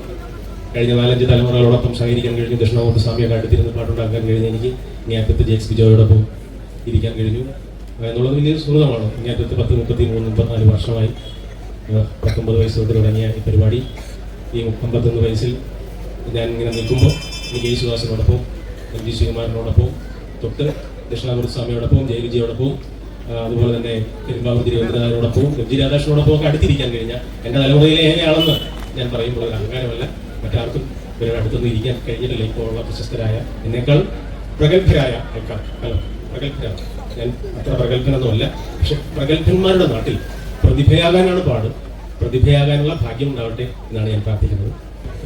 കഴിഞ്ഞ 4-5 തലമുറകളോടൊപ്പം സഹകരിക്കാൻ കഴിഞ്ഞു. ദക്ഷിണാമൂർത്തി സ്വാമിയൊക്കെ അടുത്തിരുന്ന് പാട്ടുണ്ടാക്കാൻ കഴിഞ്ഞ് എനിക്ക് ഇങ്ങേറ്റത്ത് ജെക്സ് ബിജോയോടൊപ്പം ഇരിക്കാൻ കഴിഞ്ഞു എന്നുള്ളത് വലിയൊരു സുഹൃതമാണ്. ഇങ്ങേറ്റത്ത് 33-34 വർഷമായി 19 വയസ്സ് തൊട്ട് തുടങ്ങിയ ഈ പരിപാടി ഈ 51 വയസ്സിൽ ഞാൻ ഇങ്ങനെ നിൽക്കുമ്പോൾ എനിക്ക് യേശുദാസിനോടൊപ്പം എം ജി ശ്രീകുമാറിനോടൊപ്പം തൊട്ട് ദക്ഷിണാമൂർത്തി സ്വാമിയോടൊപ്പം ജയവിജയോടൊപ്പം അതുപോലെ തന്നെ പെരുമ്പാവൂർ രവീന്ദ്രനാഥിനോടൊപ്പം എം ജി രാധാകൃഷ്ണനോടൊപ്പം ഒക്കെ അടുത്തിരിക്കാൻ കഴിഞ്ഞ എൻ്റെ തലമുറയിലെ ഏകയാണെന്ന് ഞാൻ പറയുമ്പോൾ ഒരു അഹങ്കാരമല്ല. മറ്റാർക്കും ഇവരുടെ അടുത്തൊന്നും ഇരിക്കാൻ കഴിഞ്ഞിട്ടില്ല. ഇപ്പോൾ ഉള്ള പ്രശസ്തരായ എന്നേക്കാൾ പ്രഗത്ഭരായ ആൾക്കാർ. പ്രഗത്ഭരാണ്. ഞാൻ അത്ര പ്രഗത്ഭനൊന്നുമല്ല. പക്ഷെ പ്രഗത്ഭന്മാരുടെ നാട്ടിൽ പ്രതിഭയാകാനാണ് പാട്. പ്രതിഭയാകാനുള്ള ഭാഗ്യം ഉണ്ടാവട്ടെ എന്നാണ് ഞാൻ പ്രാർത്ഥിക്കുന്നത്.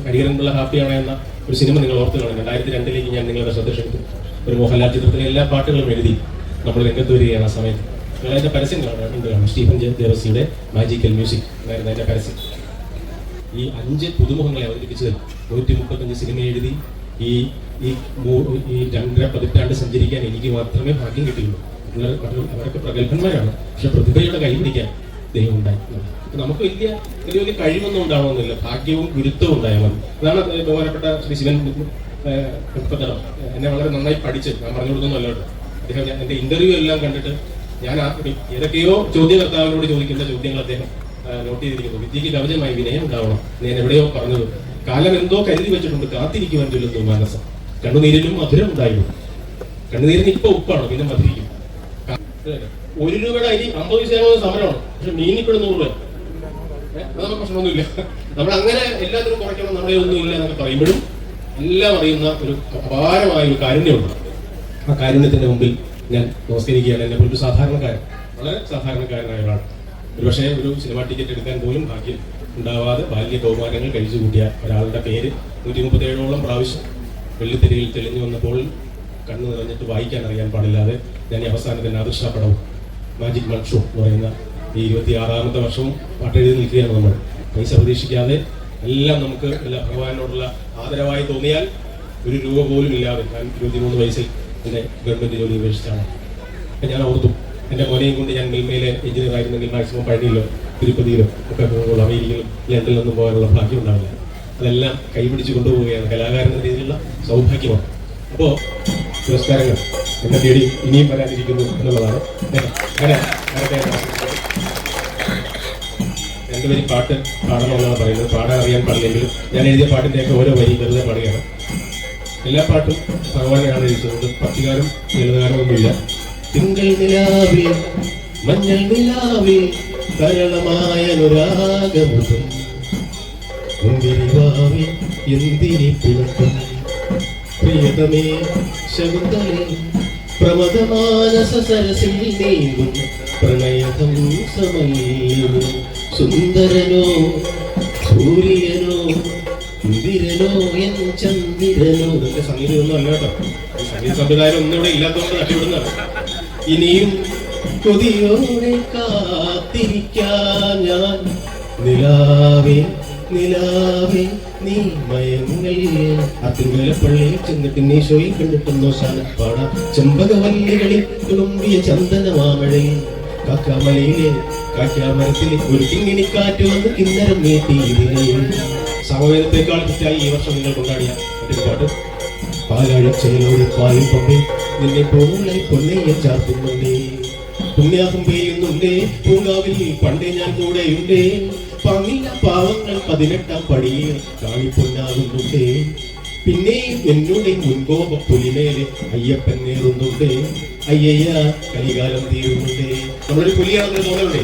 ഹരിഹരനുള്ള ഹാപ്പിയാണ് എന്ന ഒരു സിനിമ നിങ്ങൾ ഓർത്ത് കാണും. 2002 ഞാൻ നിങ്ങളുടെ ശ്രദ്ധ ക്ഷണിച്ചു. ഒരു മോഹൻലാൽ ചിത്രത്തിലെ എല്ലാ പാട്ടുകളും എഴുതി നമ്മൾ രംഗത്ത് വരികയാണ്. ആ സമയത്ത് നിങ്ങൾ അതിൻ്റെ പരസ്യം കാണാം. സ്റ്റീഫൻ ദേവസിയുടെ മാജിക്കൽ മ്യൂസിക് എന്നായിരുന്നു അതിൻ്റെ പരസ്യം. ഈ 5 പുതുമുഖങ്ങളെ അവതരിപ്പിച്ചതിൽ 135 സിനിമ എഴുതി ഈ 2.5 പതിറ്റാണ്ട് സഞ്ചരിക്കാൻ എനിക്ക് മാത്രമേ ഭാഗ്യം കിട്ടിയുള്ളൂ. അവരൊക്കെ പ്രഗത്ഭന്മാരാണ്. പക്ഷെ പ്രതിഭയുടെ കൈ പിടിക്കാൻ ദൈവം ഉണ്ടായി. നമുക്ക് വലിയ കഴിവൊന്നും ഉണ്ടാവണമെന്നില്ല, ഭാഗ്യവും ഗുരുത്വവും ഉണ്ടായാൽ മതി. അതാണ് ബഹുമാനപ്പെട്ട ശ്രീ ശിവൻ എന്നെ വളരെ നന്നായി പഠിച്ച് ഞാൻ പറഞ്ഞു കൊടുക്കുന്നല്ലോ. അദ്ദേഹം എൻ്റെ ഇന്റർവ്യൂ എല്ലാം കണ്ടിട്ട് ഞാൻ ഏതൊക്കെയോ ചോദ്യകർത്താവിനോട് ചോദിക്കുന്ന ചോദ്യങ്ങൾ അദ്ദേഹം നോട്ട് ചെയ്തിരിക്കുന്നു. വിദ്യയ്ക്ക് കവചമായി വിനയം ഉണ്ടാവണം. ഞാൻ എവിടെയോ പറഞ്ഞത്, കാലം എന്തോ കരുതി വെച്ചിട്ടുണ്ട്, കാത്തിരിക്കുവാൻ ചൊല്ലുന്നു മനസ്സ്. കണ്ണുനീരിലും മധുരം ഉണ്ടായിരുന്നു. കണ്ണുനീരിന് ഇപ്പൊ ഉപ്പാണ്, പിന്നെ മധുരിക്കും. 1 രൂപയുടെ അരി 50 പൈസയാകുന്ന സമരമാണ്. പക്ഷെ മീനിപ്പോഴും 100 രൂപ. അതൊക്കെ പ്രശ്നമൊന്നുമില്ല. നമ്മൾ അങ്ങനെ എല്ലാത്തിനും കുറയ്ക്കണം, നമ്മുടെ ഒന്നും ഇല്ല എന്നൊക്കെ പറയുമ്പോഴും എല്ലാം അറിയുന്ന ഒരു അപാരമായ ഒരു കാരുണ്യമുണ്ട്. ആ കാരുണ്യത്തിന്റെ മുമ്പിൽ ഞാൻ നമസ്കരിക്കുകയാണ്. എന്നെ ഒരു സാധാരണക്കാരൻ, വളരെ സാധാരണക്കാരനായ ഒരാൾ. ഒരുപക്ഷെ ഒരു സിനിമ ടിക്കറ്റ് എടുക്കാൻ പോലും ഭാഗ്യം ഉണ്ടാവാതെ ബാല്യ ബഹുമാനങ്ങൾ കഴിച്ചു കൂട്ടിയ ഒരാളുടെ പേര് 137ഓളം പ്രാവശ്യം വെള്ളിത്തിരയിൽ തെളിഞ്ഞു വന്നപ്പോൾ കണ്ണു നിറഞ്ഞിട്ട് വായിക്കാൻ അറിയാൻ പാടില്ലാതെ ഞാൻ ഈ അവസാനത്തെ നാദിർഷാപടവും മാജിക് മൺ ഷോ എന്ന് പറയുന്ന ഈ 26ാമത്തെ വർഷവും പാട്ടെഴുതി നിൽക്കുകയാണ്. നമ്മൾ പൈസ പ്രതീക്ഷിക്കാതെ എല്ലാം നമുക്ക് ഭഗവാനോടുള്ള ആദരവായി തോന്നിയാൽ 1 രൂപ പോലും ഇല്ലാതെ ഞാൻ 23 വയസ്സിൽ എൻ്റെ ഗവൺമെൻറ് ജോലി ഉപേക്ഷിച്ചാണ്. ഞാൻ ഓർത്തു എൻ്റെ മോനെയും കൊണ്ട് ഞാൻ മിൽമയിലെ എഞ്ചിനീയർ ആയിരുന്നെങ്കിൽ മാക്സിമം പഴനിയിലോ തിരുപ്പതിയിലോ ഒക്കെ പോകുമ്പോൾ അമേരിക്കയിലും ലണ്ടനിലൊന്നും പോകാനുള്ള ഭാഗ്യം ഉണ്ടാവില്ല. അതെല്ലാം കൈപിടിച്ച് കൊണ്ടുപോവുകയാണ്. കലാകാരൻ എന്ന രീതിയിലുള്ള സൗഭാഗ്യമാണ്. അപ്പോൾ പുരസ്കാരങ്ങൾ എന്നെ തേടി ഇനിയും വരാനിരിക്കുന്നു എന്നുള്ളതാണ്. അങ്ങനെ രണ്ടുപേരും പാട്ട് പാടണമെന്നാണ് പറയുന്നത്. പാടാൻ അറിയാൻ പാടില്ലെങ്കിലും ഞാൻ എഴുതിയ പാട്ടിൻ്റെയൊക്കെ ഓരോ വരി വെറുതെ പാടുകയാണ്. എല്ലാ പാട്ടും ഭഗവാനാണ് എഴുതുന്നത്. ഭക്തികാരം ലളിതകാരമൊന്നുമില്ല. തിങ്കൾ നിലാവിൽ മഞ്ഞൾ നിലാവിൽ കരളമായ അനുരാഗമുഖം മുന്തിരിവാവിൽ എന്തിരി പിളക്കം പ്രിയതമേ ശകുന്തളേ പ്രമദമാനസ സരസിൽ നീങ്ങും പ്രണയകം സമീപം സുന്ദരനോ സൂര്യനോ ഇന്ദിരനോ എൻ ചന്ദ്രനോ. ഇതൊക്കെ സംഗീതമൊന്നും അല്ല കേട്ടോ. സംഗീത സംവിധാനം ഒന്നും ഇവിടെ ഇല്ലാത്തതുകൊണ്ട് തട്ടിവിടുന്നതാണ്. ഇനിയും കൊതിയോടെ കാത്തിരിക്കാൻ ഞാൻ നിലാവേ നിലാവേ നീ മയങ്ങൽ. ആ തിരുവേലപ്പള്ളിയിൽ ചെന്നിട്ട് നീശോയിൽ കണ്ടിട്ടുണ്ടോ ശാലപ്പാട ചെമ്പകവല്ലികളിൽ തുളുമ്പിയ ചന്ദനമാമഴയിൽ കാക്കാമലയിലെ കാക്കാമരത്തിൽ ഒരു കിങ്ങിണിക്കാറ്റ് വന്ന് കിന്നരം നീട്ടി ഇതിനെ. സമവേദത്തെക്കാൾ തെറ്റായി ഈ വർഷം നിങ്ങൾ കൊണ്ടാടിയ മറ്റൊരു പാട്ട്. പാലാഴച്ചേലോട് പായും പമ്പേ നിന്നെ പോലായി പൊന്നയ്യ ചാർത്തുന്നുണ്ടേ പുണ്യാഹം പെയ്യുന്നുണ്ടേ പൂങ്കാവിൽ പണ്ടേ ഞാൻ കൂടെയുണ്ടേ പങ്ങില്ല പാവങ്ങൾ 18-ാം പടിയിൽ കാണിപ്പൊന്നാകുന്നുണ്ടേ പിന്നെയും എന്നോട് മുൻകോപ പുലിമേലെ അയ്യപ്പൻ നേറുന്നുണ്ടേ അയ്യയ്യ കലികാലം തീരുന്നുണ്ടേ. നമ്മളൊരു പുലിയാണെന്ന് തോന്നുന്നുണ്ടേ.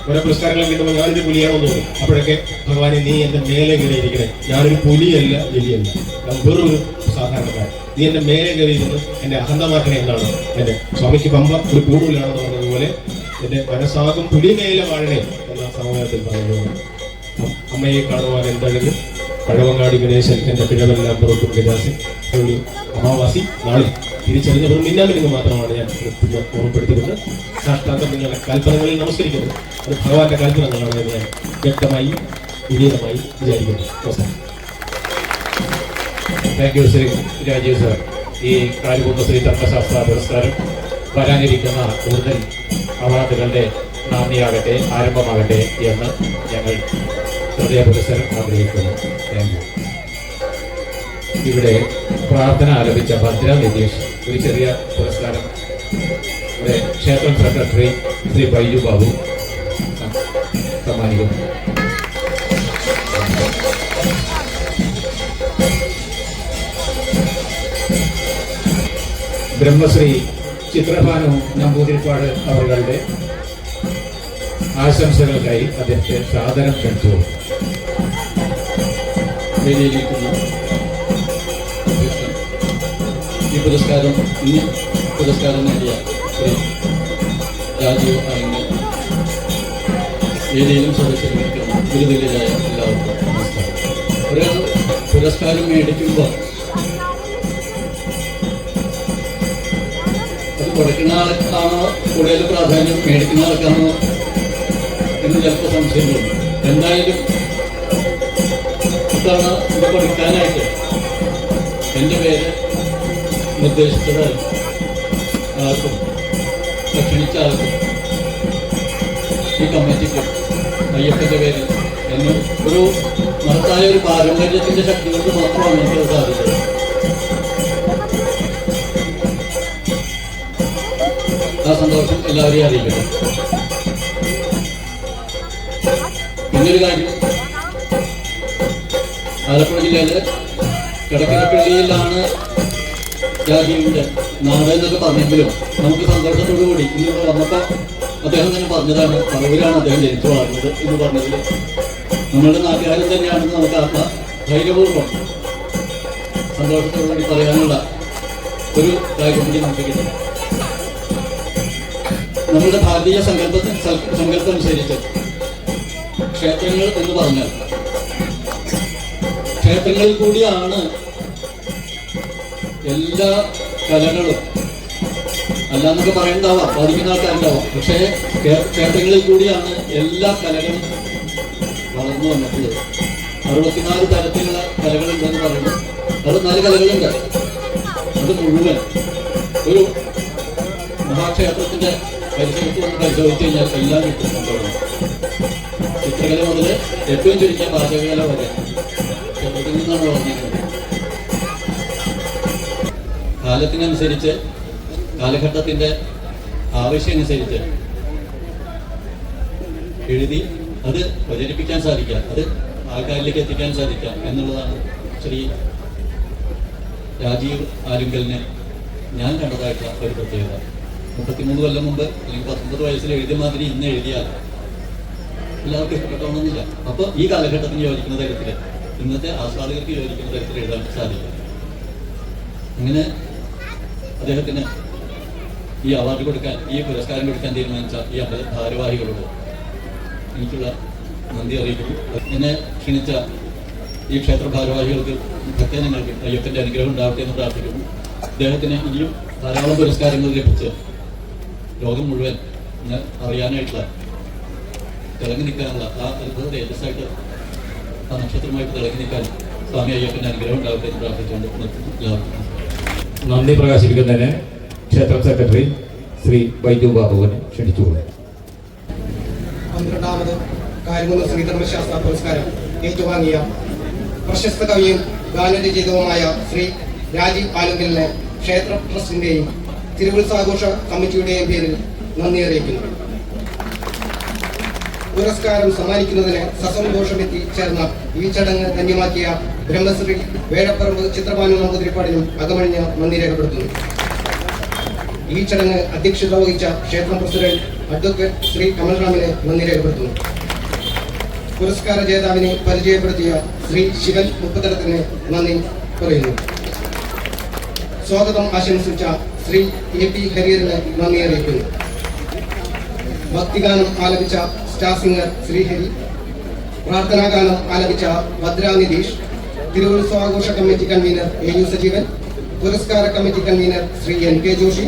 ഓരോ പുരസ്കാരങ്ങൾ കിട്ടുമ്പോൾ ഞാനൊരു പുലിയാണെന്ന് തോന്നി. അപ്പോഴൊക്കെ ഭഗവാനെ നീ എന്റെ മേലെ കയറിയിരിക്കണേ. ഞാനൊരു പുലിയല്ല എലിയല്ല, ഞാൻ വെറൊരു സാധാരണക്കാരൻ. നീ എന്റെ മേലെ കയറിയിരുന്നു എന്റെ അഹന്തമാക്കണേ എന്നാണ് എന്റെ സ്വാമിക്ക് പമ്പ ഒരു കൂടുതലാണെന്ന് പറഞ്ഞതുപോലെ എന്റെ മനസ്സാകും പുലിമേല വാഴണേ എന്ന സമൂഹത്തിൽ പറയുന്നത്. അമ്മയെ കാണുവാൻ എന്തഴക് കഴവങ്ങാടി ഗണേശൻ എന്റെ പിഴവെല്ലാം പുറത്തും ഗജാസി അമാവാസി നാളെ തിരിച്ചറിഞ്ഞവർ മിന്നാമിനുങ്ങ് മാത്രമാണ് ഞാൻ ഓർമ്മപ്പെടുത്തിക്കൊണ്ട് സാഷ്ടാന്തം നിങ്ങളുടെ കൽപ്പനകളിൽ നമസ്കരിക്കുന്നത്. അത് ഭഗവാന്റെ കൽപ്പനകളാണ് എന്ന് ഞാൻ വ്യക്തമായി വിനീതമായി വിചാരിക്കുന്നു. നമസ്കാരം. Thank you Shri Rajeev sir. ഈ കാലുകുന്ന ശ്രീ തർക്കശാസ്ത്ര പുരസ്കാരം വരാനിരിക്കുന്ന കൂടുതൽ അവാർഡുകളുടെ നാന്ദിയാകട്ടെ, ആരംഭമാകട്ടെ എന്ന് ഞങ്ങൾ ഹൃദയ പുരസ്കാരം ആഗ്രഹിക്കുന്നു. Thank you. ഇവിടെ പ്രാർത്ഥന ആലപിച്ച ഭദ്ര നിതീഷ് ഒരു ചെറിയ പുരസ്കാരം ഇവിടെ ക്ഷേത്രം സെക്രട്ടറി ശ്രീ ബൈജു ബാബു സമ്മാനിക്കുന്നു. ബ്രഹ്മശ്രീ ചിത്രഭാനു നമ്പൂതിരിപ്പാട് അവരുടെ ആശംസകൾക്കായി അദ്ദേഹത്തെ സാദരം ക്ഷണിച്ചു. വേദിയിലിരിക്കുന്ന ഈ പുരസ്കാരം നേടിയ ശ്രീ രാജീവ് ആണെങ്കിൽ വേദിയിലും സദസ്യരിക്കുന്ന ഗുരുതുല്യരായ എല്ലാവർക്കും നമസ്കാരം. ഒരാൾ പുരസ്കാരം മേടിക്കുമ്പോൾ അത് കൊടുക്കുന്ന ആൾക്കാണോ കൂടുതൽ പ്രാധാന്യം, മേടിക്കുന്ന ആൾക്കാണോ എന്ന് ചിലപ്പോൾ സംശയം തോന്നും. എന്തായാലും ഇത്തവണ ഇത് കൊടുക്കാനായിട്ട് എൻ്റെ പേര് നിർദ്ദേശിച്ചത് ആർക്കും ക്ഷണിച്ച ആൾക്കും ഈ കമ്മിറ്റിക്ക് അയ്യപ്പൻ്റെ പേരിൽ എന്നെ ഒരു മഹത്തായ ഒരു പാരമ്പര്യത്തിൻ്റെ ശക്തി കൊണ്ട് മാത്രമാണ് എനിക്കത് സാധിച്ചത്. ആ സന്തോഷം എല്ലാവരെയും അറിയിക്കട്ടെ. പിന്നൊരു കാര്യം, ആലപ്പുഴ ജില്ലയിലെ കിടക്കരപ്പള്ളിയിലാണ് രാജീവിൻ്റെ നാട് എന്നൊക്കെ പറഞ്ഞെങ്കിലും നമുക്ക് സന്തോഷത്തോടു കൂടി ഇന്നിവിടെ വന്നപ്പോൾ അദ്ദേഹം തന്നെ പറഞ്ഞതാണ് പറവൂരാണ് അദ്ദേഹം ജനിച്ചു വളർന്നത് എന്ന് പറഞ്ഞതിൽ നമ്മളുടെ നാട്ടുകാരൻ തന്നെയാണെന്ന് നമുക്ക് ധൈര്യപൂർവ്വം സന്തോഷത്തോടു കൂടി പറയാനുള്ള ഒരു കാര്യം കൂടി നമുക്ക് കിട്ടും. നമ്മുടെ ഭാരതീയ സങ്കല്പം അനുസരിച്ച് ക്ഷേത്രങ്ങൾ എന്ന് പറഞ്ഞാൽ ക്ഷേത്രങ്ങളിൽ കൂടിയാണ് എല്ലാ കലകളും, അല്ലാന്നൊക്കെ പറയണ്ടാവാം, ബാധിക്കുന്ന ആൾക്കാരുണ്ടാവാം. പക്ഷേ ക്ഷേത്രങ്ങളിൽ കൂടിയാണ് എല്ലാ കലകളും വളർന്നു വന്നിട്ടുള്ളത്. 64 തരത്തിലുള്ള കലകളുണ്ടെന്ന് പറയുന്നു. 64 കലകളുണ്ട്. അത് മുഴുവൻ ഒരു മഹാക്ഷേത്രത്തിന്റെ പരിസരത്ത് വന്ന് പരിശോധിച്ച് കഴിഞ്ഞാൽ എല്ലാം കിട്ടുന്നുണ്ടോ. ചിത്രകല മുതൽ ഏറ്റവും ചുരുങ്ങിയ പാചകകല വരെ ക്ഷേത്രത്തിൽ നിന്നാണ് വളർന്നിട്ടുള്ളത്. കാലത്തിനനുസരിച്ച് കാലഘട്ടത്തിൻ്റെ ആവശ്യമനുസരിച്ച് എഴുതി അത് പ്രചരിപ്പിക്കാൻ സാധിക്കുക, അത് ആൾക്കാരിലേക്ക് എത്തിക്കാൻ സാധിക്കുക എന്നുള്ളതാണ് ശ്രീ രാജീവ് ആലുങ്കലിനെ ഞാൻ കണ്ടതായിട്ടുള്ള ഒരു പ്രത്യേകത. 33 കൊല്ലം മുമ്പ് അല്ലെങ്കിൽ 19 വയസ്സിൽ എഴുതിയ മാതിരി ഇന്ന് എഴുതിയാൽ എല്ലാവർക്കും ഇഷ്ടപ്പെട്ടോണമെന്നില്ല. അപ്പോൾ ഈ കാലഘട്ടത്തിന് യോജിക്കുന്ന തരത്തിൽ, ഇന്നത്തെ ആസ്വാദകർക്ക് യോജിക്കുന്ന തരത്തിൽ എഴുതാൻ സാധിക്കും. അങ്ങനെ അദ്ദേഹത്തിന് ഈ അവാർഡ് കൊടുക്കാൻ, ഈ പുരസ്കാരം കൊടുക്കാൻ തീരുമാനിച്ച ഈ അമ്പല ഭാരവാഹികളോട് എനിക്കുള്ള നന്ദി അറിയിക്കുന്നു. എന്നെ ക്ഷണിച്ച ഈ ക്ഷേത്ര ഭാരവാഹികൾക്ക്, ഭക്തജനങ്ങൾക്ക് അയ്യപ്പൻ്റെ അനുഗ്രഹം ഉണ്ടാവട്ടെ എന്ന് പ്രാർത്ഥിക്കുന്നു. അദ്ദേഹത്തിന് ഇനിയും ധാരാളം പുരസ്കാരങ്ങൾ ലഭിച്ച് ലോകം മുഴുവൻ അറിയാനായിട്ടുള്ള, തിളങ്ങി നിൽക്കാനുള്ള, ആ അത്ഭുത തേജസ്സായിട്ട് ആ നക്ഷത്രമായിട്ട് തിളങ്ങി നിൽക്കാൻ സ്വാമി അയ്യപ്പൻ്റെ അനുഗ്രഹം ഉണ്ടാവട്ടെ എന്ന് പ്രാർത്ഥിച്ചുകൊണ്ട് എല്ലാവർക്കും നന്ദി പ്രകാശിപ്പിക്കുന്നതിന് ക്ഷേത്രം സെക്രട്ടറി ശ്രീ വൈദ്യു ബാബുവിനെ ക്ഷണിച്ചുകൊള്ളു. 12ാമത് കാര്യമൂന്ന് ശ്രീധർമ്മശാസ്ത്ര പുരസ്കാരം ഏറ്റുവാങ്ങിയ പ്രശസ്ത കവിയും ഗാനരചയിതാവുമായ ശ്രീ രാജീവ് ആലുങ്കലിനെ ക്ഷേത്ര ട്രസ്റ്റിന്റെയും തിരുവുത്സവാഘോഷ കമ്മിറ്റിയുടെയും പേരിൽ നന്ദി അറിയിക്കുന്നു. പുരസ്കാരം സമ്മാനിക്കുന്നതിന് സസന്തോഷമെത്തി ചേർന്ന ഈ ചടങ്ങ് ധന്യമാക്കിയ ബ്രഹ്മശ്രീ വേഴപ്പറമ്പ് ചിത്രഭാനു നമ്പൂതിരിപ്പാടിനും അകമഴിഞ്ഞ നന്ദി രേഖപ്പെടുത്തുന്നു. ഈ ചടങ്ങ് അധ്യക്ഷത വഹിച്ച ക്ഷേത്രം പ്രസിഡന്റ് അഡ്വക്കേറ്റ് ശ്രീ കമൽറാമിനെ നന്ദി രേഖപ്പെടുത്തുന്നു. പുരസ്കാര ജേതാവിനെ പരിചയപ്പെടുത്തിയ ശ്രീ ശിവൻ മുപ്പത്തടത്തിന് നന്ദി പറയുന്നു. സ്വാഗതം ആശംസിച്ച ശ്രീ AP ഹരിഹരന് നന്ദി അറിയിക്കുന്നു. ഭക്തിഗാനം ആലപിച്ച സ്റ്റാർ സിംഗർ ശ്രീഹരി, പ്രാർത്ഥനാഗാനം ആലപിച്ച ഭദ്ര നിതീഷ്, തിരുവുത്സവാഘോഷ കമ്മിറ്റി കൺവീനർ AU സജീവൻ, പുരസ്കാര committee convener Shri NK Joshi,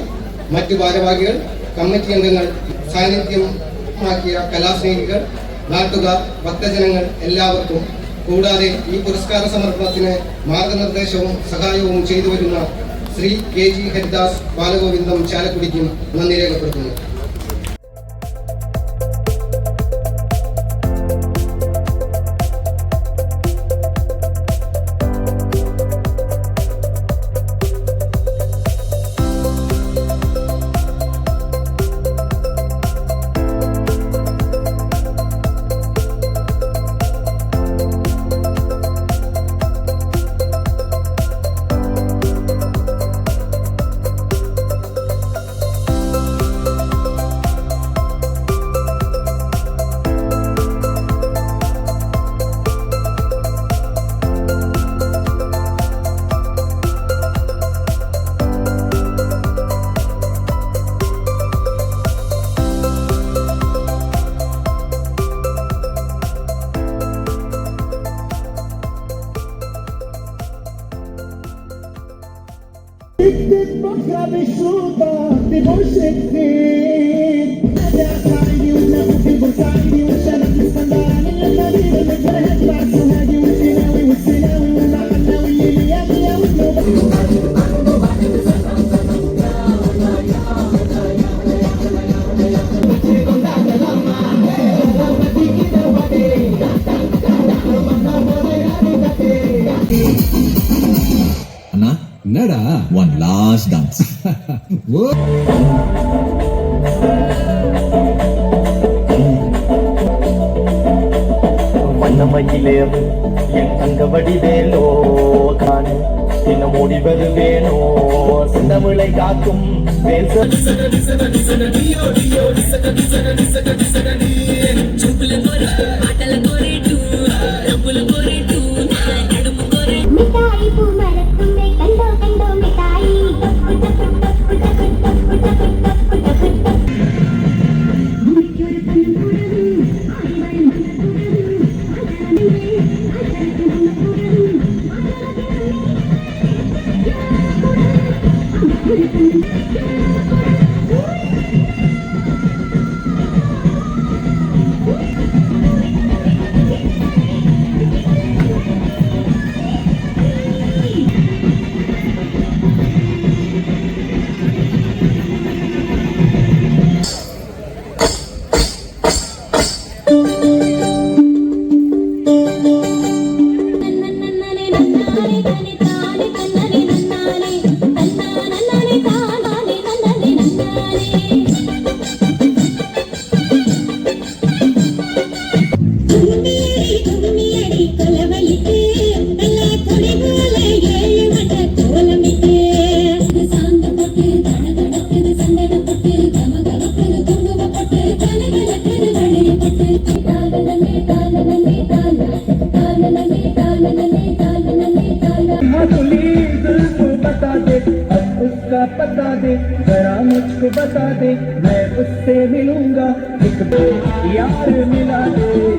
മറ്റു ഭാരവാഹികൾ, കമ്മിറ്റി അംഗങ്ങൾ, സാന്നിധ്യമാക്കിയ കലാസ്നേഹികൾ, നാട്ടുകാർ, ഭക്തജനങ്ങൾ എല്ലാവർക്കും, കൂടാതെ ഈ പുരസ്കാര സമർപ്പണത്തിന് മാർഗനിർദ്ദേശവും സഹായവും ചെയ്തു വരുന്ന ശ്രീ KG ഹരിദാസ് ബാലഗോവിന്ദം ചാലക്കുടിക്കും നന്ദി രേഖപ്പെടുത്തുന്നു. Nada, one last dance. வண்ணமயிலேறு என் தங்கவடி வேலோ காண இன்னும் முடிவது வேணோ சிந்தமிழை காக்கும் बता दे जरा मुझको बता दे मैं उससे मिलूंगा एक यार मिला दे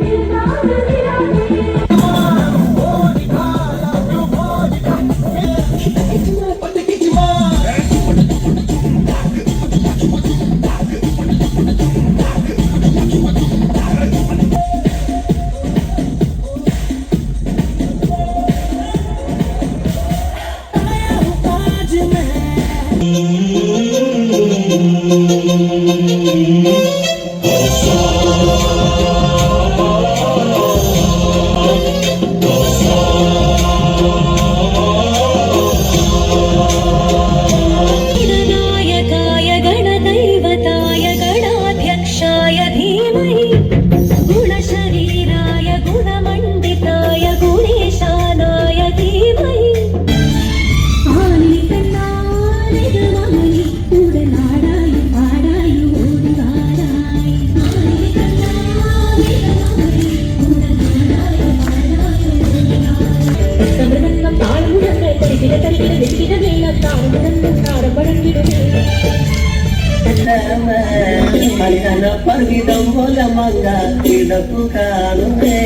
പർവിതം പോലെ മങ്ങ കിടപ്പു കാണുന്നേ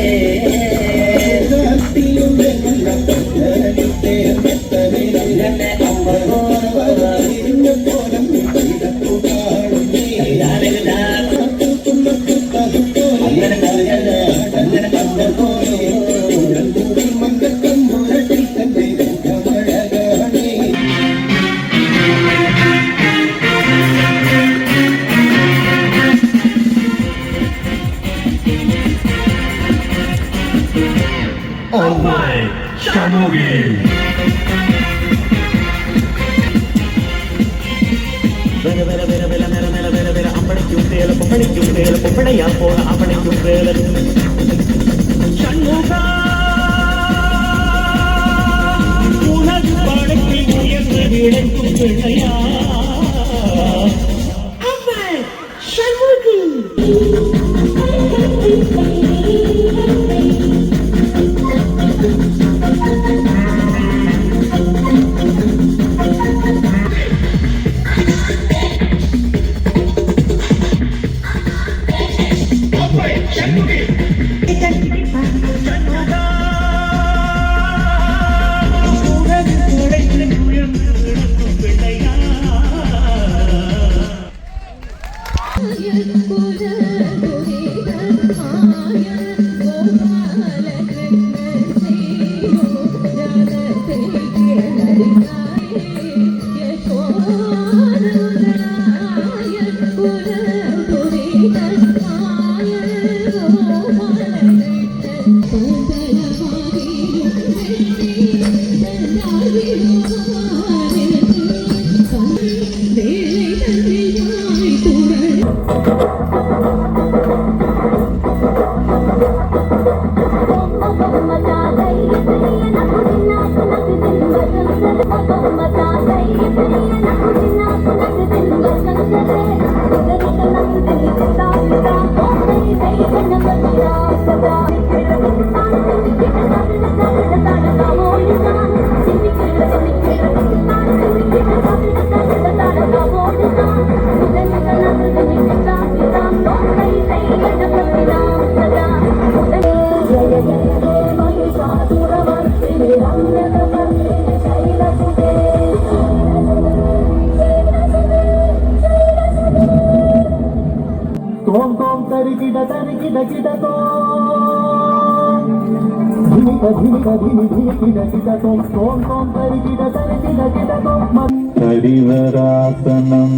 ഹരിവരാസനം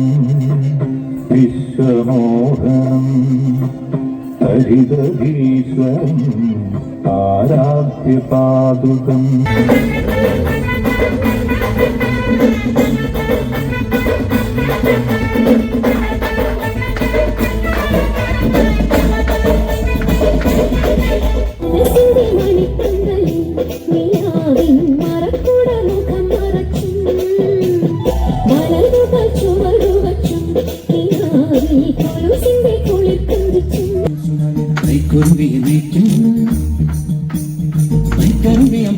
വിശ്വമോഹനം ഹരിതീശ്വരം ആരാധ്യപാദുകം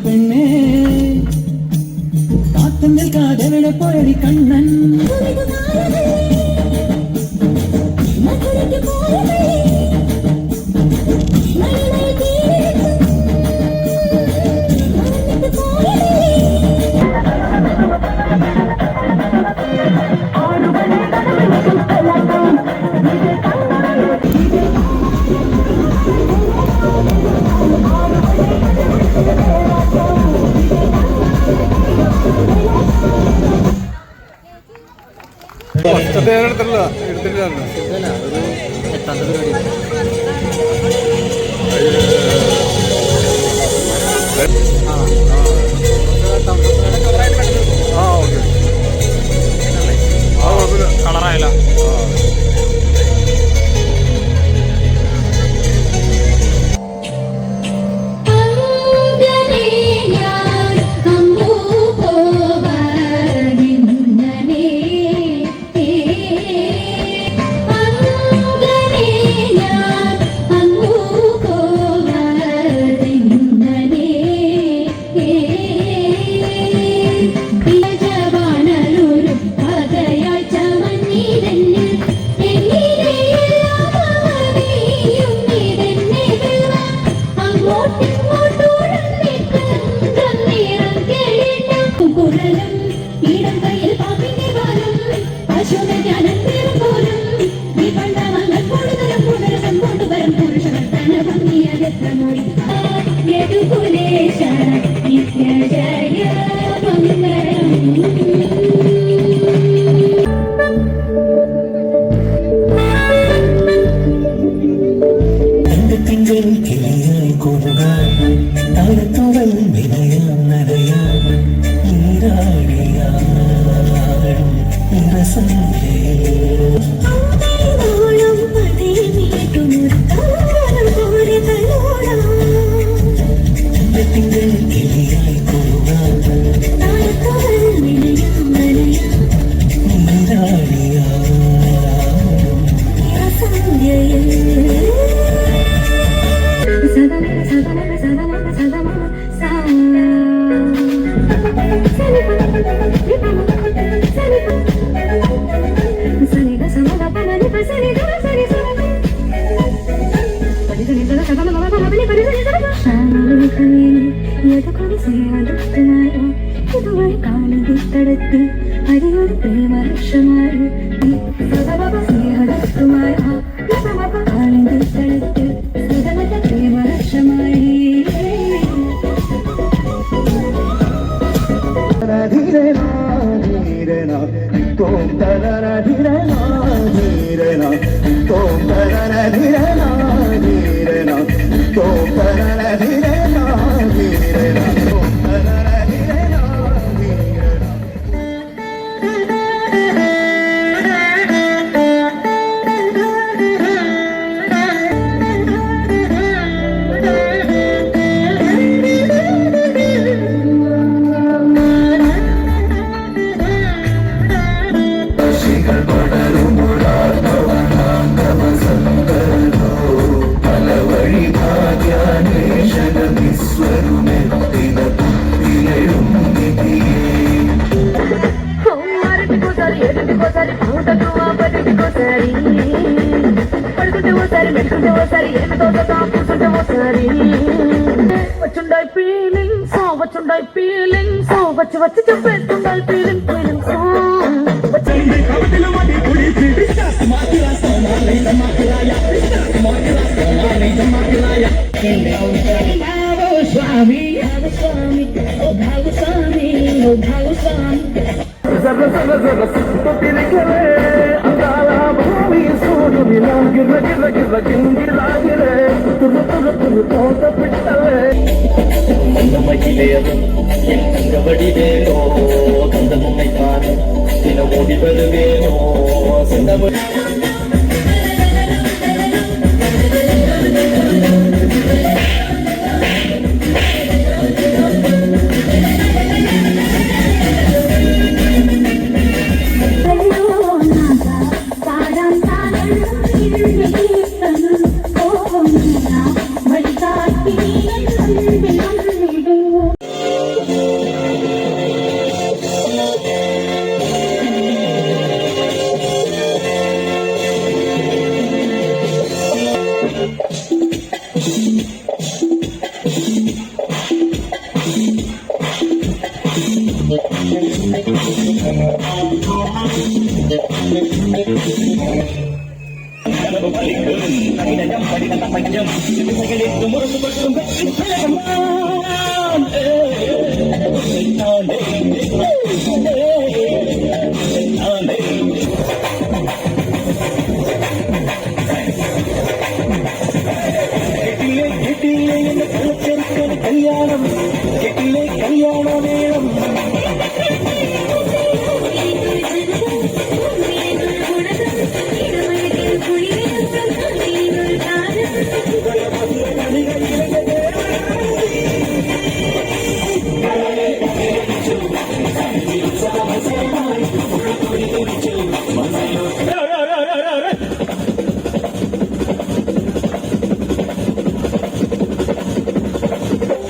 പെണ്ണേ കാത്തു നിൽക്കാതെ പോയടി കണ്ണൻ കളറായില്ല.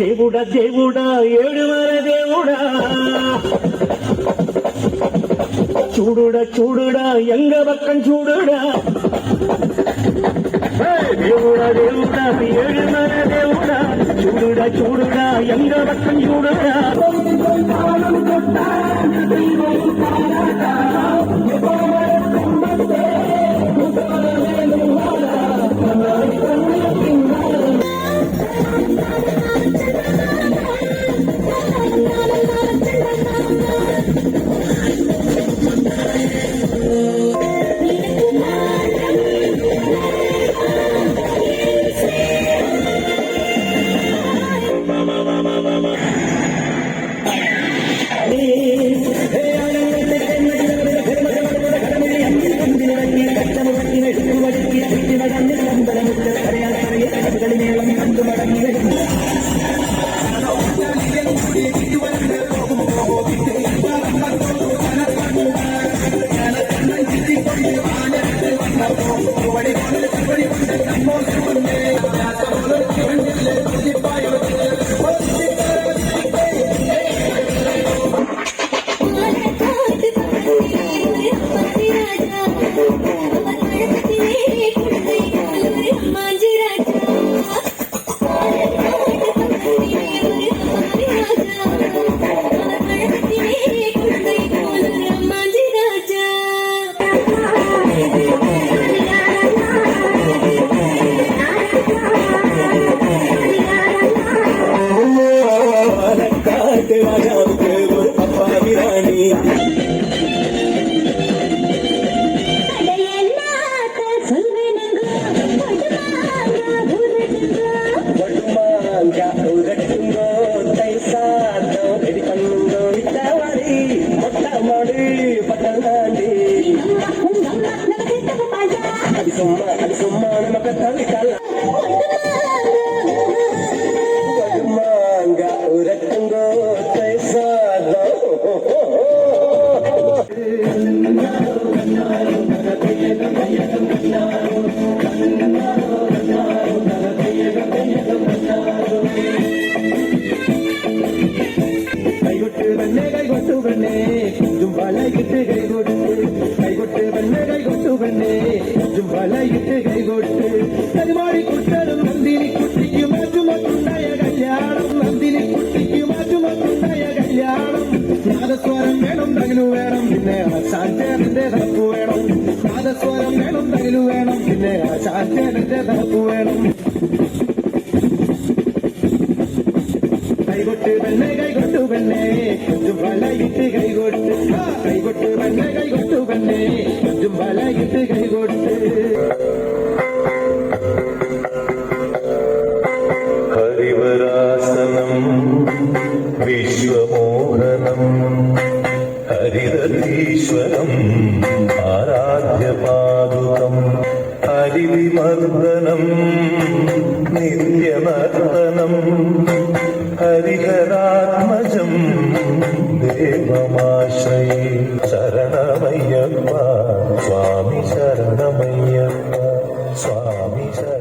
దేవుడా దేవుడా ఏడుమల దేవుడా చూడుడా చూడుడా ఎంగ పక్కన చూడుడా దేవుడా దేవుడా ఏడుమల దేవుడా చూడుడా చూడుడా ఎంగ పక్కన చూడుడా നാദസ്വരം വേണം തകിലു വേണം പിന്നെ ആശാന്റെ തലപ്പ് വേണം നാദസ്വരം വേണം തകിലു വേണം പിന്നെ ആശാന്റെ തലപ്പ് വേണം കൈകൊട്ട് പെണ്ണെ കൈകൊട്ടു പെണ്ണെ വലയിട്ട് കൈകൊട്ട് കൈകൊട്ട് പെണ്ണെ കൈകൊട്ടു പെണ്ണെ വലയിട്ട് കൈകൊട്ട് ഹരിവരാസനം വിശ്വമോഹനം ഹരിതീശ്വരം ആരാധ്യപാദുകം ഹരിവിമർദ്ദനം നിത്യമർദ്ദനം ഹരിഹരാത്മജം ദേവമാശ്രയേ ശരണമയ്യപ്പ സ്വാമി ശരണമയ്യപ്പ സ്വാമി ശരണ